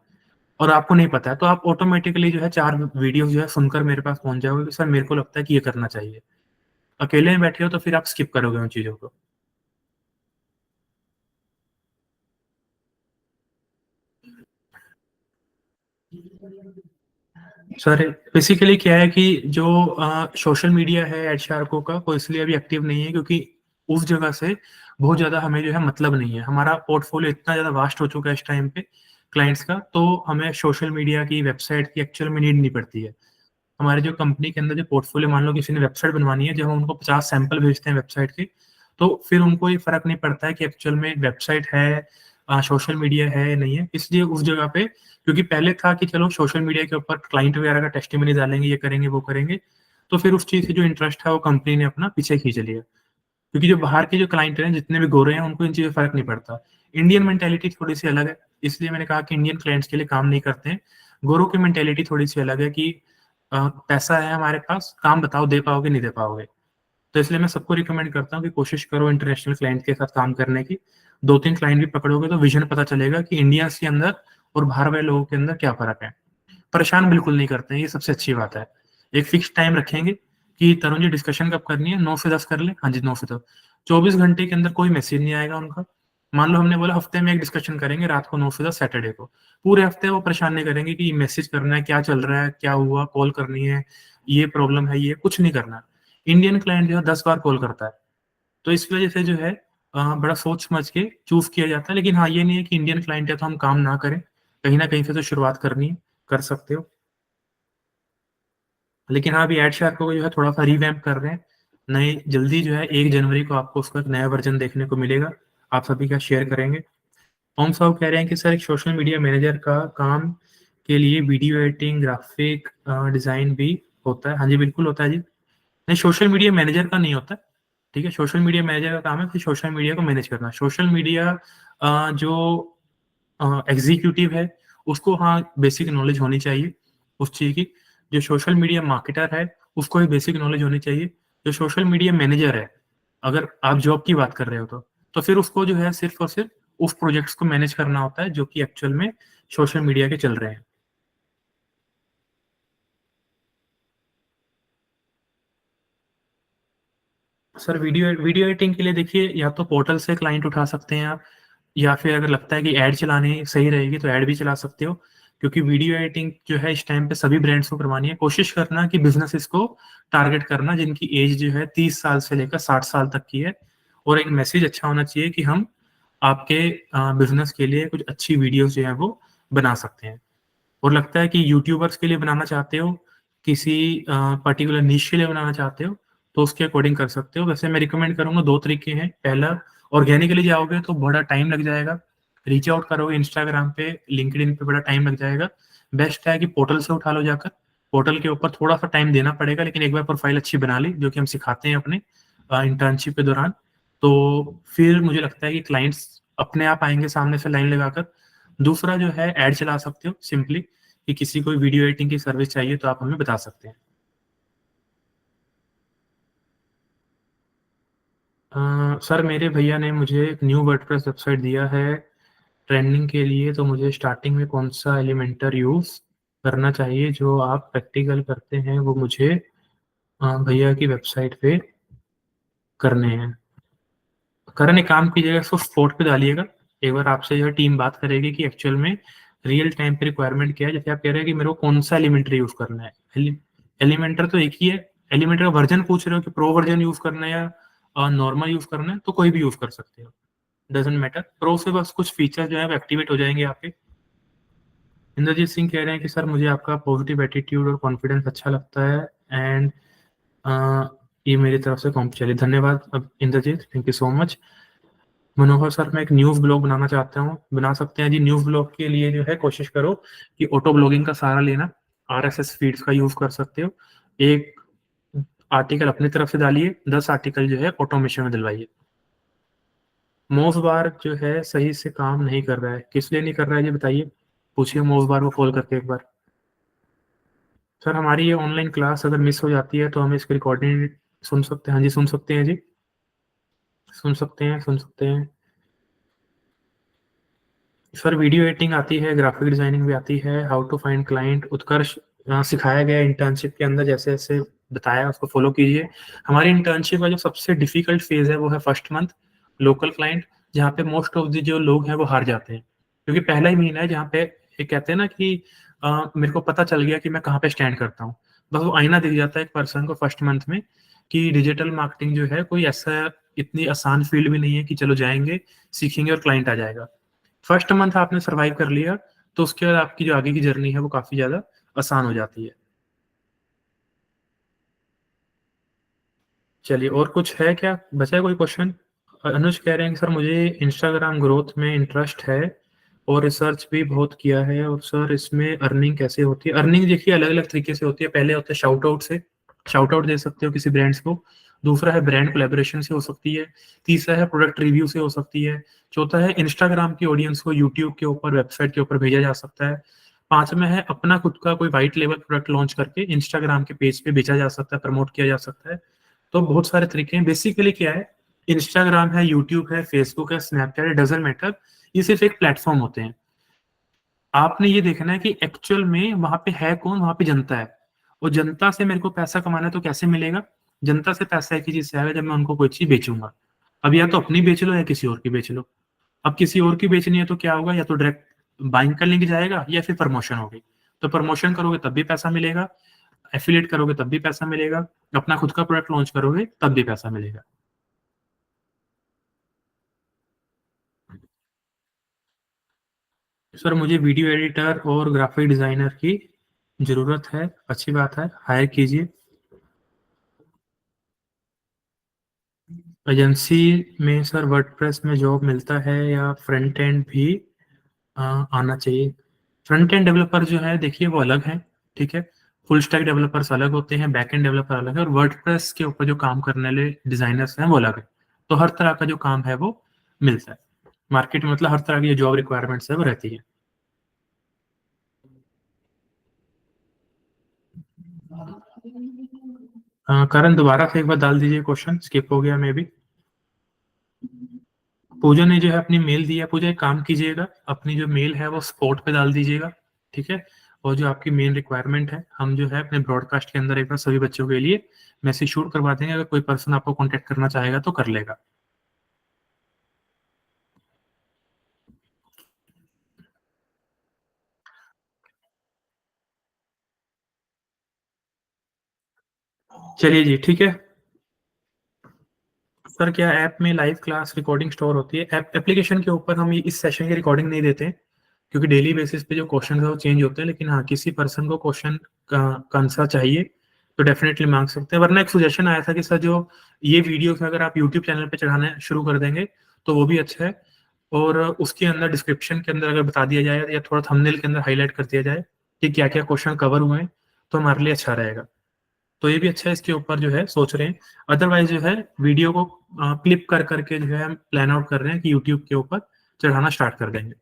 और आपको नहीं पता है, तो आप ऑटोमैटिकली जो है 4 वीडियोज़ जो है सुनकर मेरे पास पहुँच जाओगे कि सर मेरे को लगता है कि ये करना चाहिए। अकेले में बैठे हो तो फिर आप स्किप करोगे उन चीज़ों को। सर, बेसिकली क्या है कि जो सोशल मीडिया है एड शार्कों का, वो इसलिए अभी एक्टिव नहीं है क्योंकि उस जगह से बहुत ज़्यादा हमें जो है मतलब नहीं है। हमारा पोर्टफोलियो इतना ज़्यादा वास्ट हो चुका है इस टाइम पे क्लाइंट्स का, तो हमें सोशल मीडिया की, वेबसाइट की एक्चुअल में नीड नहीं पड़ती है। हमारे जो कंपनी के अंदर जो पोर्टफोलियो, मान लो किसी ने वेबसाइट बनवानी है, जब हम उनको 50 सैंपल भेजते हैं वेबसाइट के, तो फिर उनको ये फ़र्क नहीं पड़ता है कि एक्चुअल में वेबसाइट है, सोशल मीडिया है नहीं है, इसलिए उस जगह पे, क्योंकि पहले था कि चलो सोशल मीडिया के ऊपर क्लाइंट वगैरह का टेस्टिमनी डालेंगे, ये करेंगे वो करेंगे, तो फिर उस चीज़ से जो इंटरेस्ट है वो कंपनी ने अपना पीछे खींच लिया, क्योंकि जो बाहर के जो क्लाइंट हैं जितने भी गोरे हैं उनको इन चीज़ों से फर्क नहीं पड़ता। इंडियन मेंटेलिटी थोड़ी सी अलग है, इसलिए मैंने कहा कि इंडियन क्लाइंट्स के लिए काम नहीं करते हैं। गोरों की मेंटेलिटी थोड़ी सी अलग है कि पैसा है हमारे पास, काम बताओ दे पाओगे नहीं दे पाओगे। तो इसलिए मैं सबको रिकमेंड करता हूँ कि कोशिश करो इंटरनेशनल क्लाइंट के साथ काम करने की। 2-3 क्लाइंट भी पकड़ोगे तो विज़न पता चलेगा कि इंडियंस के अंदर और बाहर वाले लोगों के अंदर क्या फ़र्क है। परेशान बिल्कुल नहीं करते हैं, ये सबसे अच्छी बात है। एक फिक्स टाइम रखेंगे कि तरुण जी डिस्कशन कब करनी है, 9 से 10 कर लें? हाँ जी, 9 से 10। 24 घंटे के अंदर कोई मैसेज नहीं आएगा उनका। मान लो हमने बोला हफ्ते में एक डिस्कशन करेंगे रात को 9 से 10 सैटरडे को। पूरे हफ्ते वो परेशान नहीं करेंगे कि मैसेज करना है, क्या चल रहा है, क्या हुआ, कॉल करनी है, ये प्रॉब्लम है, ये कुछ नहीं करना। इंडियन क्लाइंट जो है 10 बार कॉल करता है। तो इस वजह से जो है बड़ा सोच समझ के चूज़ किया जाता है। लेकिन हाँ, ये नहीं है कि इंडियन क्लाइंट है तो हम काम ना करें। कहीं न कहीं से तो शुरुआत करनी है, कर सकते हो। लेकिन हाँ, अभी एडशार्क को जो है थोड़ा-सा रिवैम्प कर रहे हैं। नए जल्दी जो है 1 जनवरी को आपको उसका एक नया वर्ज़न देखने को मिलेगा। आप सभी का शेयर करेंगे। ओम साहब कह रहे हैं कि सर एक सोशल मीडिया मैनेजर का काम के लिए वीडियो एडिटिंग, ग्राफ़िक डिज़ाइन भी होता है। हाँ जी, बिल्कुल होता है जी। नहीं, सोशल मीडिया मैनेजर का नहीं होता, ठीक है? सोशल मीडिया मैनेजर का काम है कि सोशल मीडिया को मैनेज करना। सोशल मीडिया जो एग्ज़ीक्यूटिव है, उसको हाँ, बेसिक नॉलेज होनी चाहिए उस चीज़ की। जो सोशल मीडिया मार्केटर है, उसको भी बेसिक नॉलेज होनी चाहिए। जो सोशल मीडिया मैनेजर है, अगर आप जॉब की बात कर रहे हो तो फिर उसको जो है सिर्फ़ और सिर्फ़ उस प्रोजेक्ट्स को मैनेज करना होता है, जो कि एक्चुअल में सोशल मीडिया के चल रहे हैं। सर वीडियो वीडियो एडिटिंग के लिए देखिए या तो पोर्टल से क्लाइंट उठा सकते हैं आप, या फिर अगर लगता है कि ऐड चलानी सही रहेगी तो ऐड भी चला सकते हो। क्योंकि वीडियो एडिटिंग जो है इस टाइम पे सभी ब्रांड्स को करवानी है। कोशिश करना कि बिज़नेसेस को टारगेट करना जिनकी एज जो है 30 साल से लेकर 60 साल तक की है, और एक मैसेज अच्छा होना चाहिए कि हम आपके बिज़नेस के लिए कुछ अच्छी वीडियोज़ जो है वो बना सकते हैं। और लगता है कि यूट्यूबर्स के लिए बनाना चाहते हो, किसी पर्टिकुलर निश के लिए बनाना चाहते हो, तो उसके अकॉर्डिंग कर सकते हो। वैसे मैं रिकमेंड करूँगा 2 तरीके हैं। पहला, ऑर्गेनिकली जाओगे तो बड़ा टाइम लग जाएगा। रीच आउट करोगे इंस्टाग्राम पे, लिंक्डइन पे बड़ा टाइम लग जाएगा। बेस्ट है कि पोर्टल से उठा लो जाकर। पोर्टल के ऊपर थोड़ा-सा टाइम देना पड़ेगा, लेकिन एक बार प्रोफाइल अच्छी बना ली, जो कि हम सिखाते हैं अपने इंटर्नशिप के दौरान, तो फिर मुझे लगता है कि क्लाइंट्स अपने आप आएँगे सामने से लाइन लगाकर। दूसरा जो है ऐड चला सकते हो सिंपली, कि किसी को वीडियो एडिटिंग की सर्विस चाहिए तो आप हमें बता सकते हैं। सर मेरे भैया ने मुझे एक न्यू वर्डप्रेस वेबसाइट दिया है ट्रेंडिंग के लिए, तो मुझे स्टार्टिंग में कौन-सा एलिमेंटर यूज़ करना चाहिए? जो आप प्रैक्टिकल करते हैं वो मुझे भैया की वेबसाइट पे करने हैं। करें, एक काम कीजिएगा, इसको स्पॉट पे डालिएगा। एक बार आपसे जो है टीम बात करेगी कि एक्चुअल में रियल टाइम पे रिक्वायरमेंट क्या है। जैसे आप कह रहे हैं कि मेरे को कौन-सा एलिमेंटर यूज़ करना है। एलिमेंटर तो एक ही है। एलिमेंटर का वर्ज़न पूछ रहे हो कि प्रो वर्ज़न यूज़ करना है या नॉर्मल यूज़ करना है, तो कोई भी यूज़ कर सकते हो, डज़न्ट मैटर। प्रो से बस कुछ फीचर जो है वो एक्टिवेट हो जाएँगे आपके। इंद्रजीत सिंह कह रहे हैं कि सर मुझे आपका पॉजिटिव एटीट्यूड और कॉन्फिडेंस अच्छा लगता है, एंड अ, ये मेरी तरफ से चलिए धन्यवाद Indrajeet, thank you so much. Manohar sir, मैं एक न्यूज़ ब्लॉग बनाना चाहता हूँ, बना सकते हैं जी। न्यूज़ ब्लॉग के लिए जो है कोशिश करो कि ऑटो ब्लॉगिंग का सहारा लेना, आरएसएस फीड्स का यूज़ कर सकते हो। एक आर्टिकल अपनी तरफ से डालिए, 10 आर्टिकल जो है ऑटोमेशन में डलवाइए। माउस बार जो है सही से काम नहीं कर रहा है, किस लिए नहीं कर रहा है ये बताइए? पूछिए माउस बार को कॉल करके एक बार। सर हमारी ये ऑनलाइन क्लास अगर मिस हो जाती है तो हम इसकी रिकॉर्डिंग सुन सकते हैं? हाँ जी, सुन सकते हैं जी, सुन सकते हैं, सुन सकते हैं। सर वीडियो एडिटिंग आती है, ग्राफिक डिजाइनिंग भी आती है, हाउ टू फाइंड क्लाइंट उत्कर्ष सिखाया गया है इंटर्नशिप के अंदर, जैसे जैसे बताया उसको फॉलो कीजिए। हमारी इंटर्नशिप का जो सबसे डिफिकल्ट फेज है वो है फर्स्ट मंथ, लोकल क्लाइंट, जहाँ पे मोस्ट ऑफ द जो लोग हैं वो हार जाते हैं, क्योंकि पहला ही महीना है जहाँ पे ये कहते हैं ना कि मेरे को पता चल गया कि मैं कहाँ पे स्टैंड करता हूँ। बस वो आईना दिख जाता है एक पर्सन को फर्स्ट मंथ में, कि डिजिटल मार्केटिंग जो है कोई ऐसा इतनी आसान फील्ड भी नहीं है कि चलो जाएंगे, सीखेंगे और क्लाइंट आ जाएगा। फर्स्ट मंथ आपने सर्वाइव कर लिया, तो उसके बाद आपकी जो आगे की जर्नी है वो काफ़ी ज़्यादा आसान हो जाती है। चलिए, और कुछ है क्या? बचा है कोई क्वेश्चन? अनुज कह रहे हैं कि सर मुझे इंस्टाग्राम ग्रोथ में इंटरेस्ट है और रिसर्च भी बहुत किया है, और सर इसमें अर्निंग कैसे होती है? अर्निंग देखिए अलग अलग तरीके से होती है। पहले होता है शाउट आउट से, शाउट आउट दे सकते हो किसी ब्रांड्स को। दूसरा है ब्रांड कोलेबोरेशन से हो सकती है। तीसरा है प्रोडक्ट रिव्यू से हो सकती है। चौथा है इंस्टाग्राम की ऑडियंस को यूट्यूब के ऊपर, वेबसाइट के ऊपर भेजा जा सकता है। पांचवा है अपना खुद का कोई वाइट लेवल प्रोडक्ट लॉन्च करके इंस्टाग्राम के पेज पे बेचा जा सकता है, प्रमोट किया जा सकता है। तो बहुत सारे तरीके हैं। बेसिकली क्या है, इंस्टाग्राम है, यूट्यूब है, फेसबुक है, स्नैपचैट है, डजंट मैटर, ये सिर्फ एक प्लेटफॉर्म होते हैं। आपने ये देखना है कि एक्चुअल में वहां पे है कौन, वहां पे जनता है। और जनता से मेरे को पैसा कमाना है तो कैसे मिलेगा? जनता से पैसा एक ही चीज से आएगा, जब मैं उनको कोई चीज बेचूंगा। अब या तो अपनी बेच लो या किसी और की बेच लो। अब किसी और की बेचनी है तो क्या होगा, या तो डायरेक्ट बाइंग का लिंक जाएगा या फिर प्रमोशन होगी। तो प्रमोशन करोगे तब भी पैसा मिलेगा, एफिलिएट करोगे तब भी पैसा मिलेगा, अपना खुद का प्रोडक्ट लॉन्च करोगे तब भी पैसा मिलेगा। सर मुझे वीडियो एडिटर और ग्राफिक डिजाइनर की जरूरत है। अच्छी बात है, हायर कीजिए। एजेंसी में सर वर्डप्रेस में जॉब मिलता है या फ्रंट एंड भी आना चाहिए? फ्रंट एंड डेवलपर जो है देखिए वो अलग है, ठीक है। फुल स्टैक डेवलपर्स अलग होते हैं, बैक एंड डेवलपर अलग है, और वर्डप्रेस के ऊपर जो काम करने वाले डिजाइनर्स हैं वो अलग है। तो हर तरह का जो काम है वो मिलता है मार्केट में, मतलब हर तरह की जो जॉब रिक्वायरमेंट्स है वो रहती है। करण दोबारा से एक बार डाल दीजिए, क्वेश्चन स्किप हो गया मे भी। पूजा ने जो है अपनी मेल दी है। पूजा एक काम कीजिएगा, अपनी जो मेल है वो स्पॉट पे डाल दीजिएगा, ठीक है। और जो आपकी मेन रिक्वायरमेंट है, हम जो है अपने ब्रॉडकास्ट के अंदर एक बार सभी बच्चों के लिए मैसेज शूट करवा देंगे। अगर कोई पर्सन आपको कांटेक्ट करना चाहेगा तो कर लेगा। चलिए जी, ठीक है। सर क्या ऐप में लाइव क्लास रिकॉर्डिंग स्टोर होती है? ऐप एप्लीकेशन के ऊपर हम इस सेशन की रिकॉर्डिंग नहीं देते हैं, क्योंकि डेली बेसिस पे जो क्वेश्चन है वो चेंज होते हैं। लेकिन हाँ, किसी पर्सन को क्वेश्चन का आंसर चाहिए तो डेफिनेटली मांग सकते हैं। वरना एक सुजेशन आया था कि सर जो ये वीडियो अगर आप यूट्यूब चैनल पे चढ़ाना शुरू कर देंगे तो वो भी अच्छा है, और उसके अंदर डिस्क्रिप्शन के अंदर अगर बता दिया जाए या थोड़ा थंबनेल के अंदर हाईलाइट कर दिया जाए कि क्या क्या क्वेश्चन कवर हुए हैं, तो हमारे लिए अच्छा रहेगा। तो ये भी अच्छा है, इसके ऊपर जो है सोच रहे हैं। अदरवाइज जो है वीडियो को क्लिप कर करके जो है हम प्लान आउट कर रहे हैं कि यूट्यूब के ऊपर चढ़ाना स्टार्ट कर देंगे।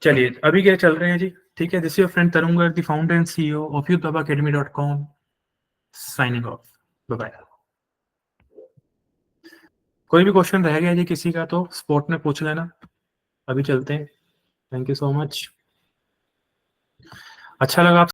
चलिए अभी क्या चल रहे हैं जी, ठीक है। This your friend Tarun Garg, the founder and CEO of youtubacademy.com, signing off. Bye bye. कोई भी क्वेश्चन रह गया जी किसी का तो स्पॉट में पूछ लेना। अभी चलते हैं। Thank you so much. अच्छा लगा आप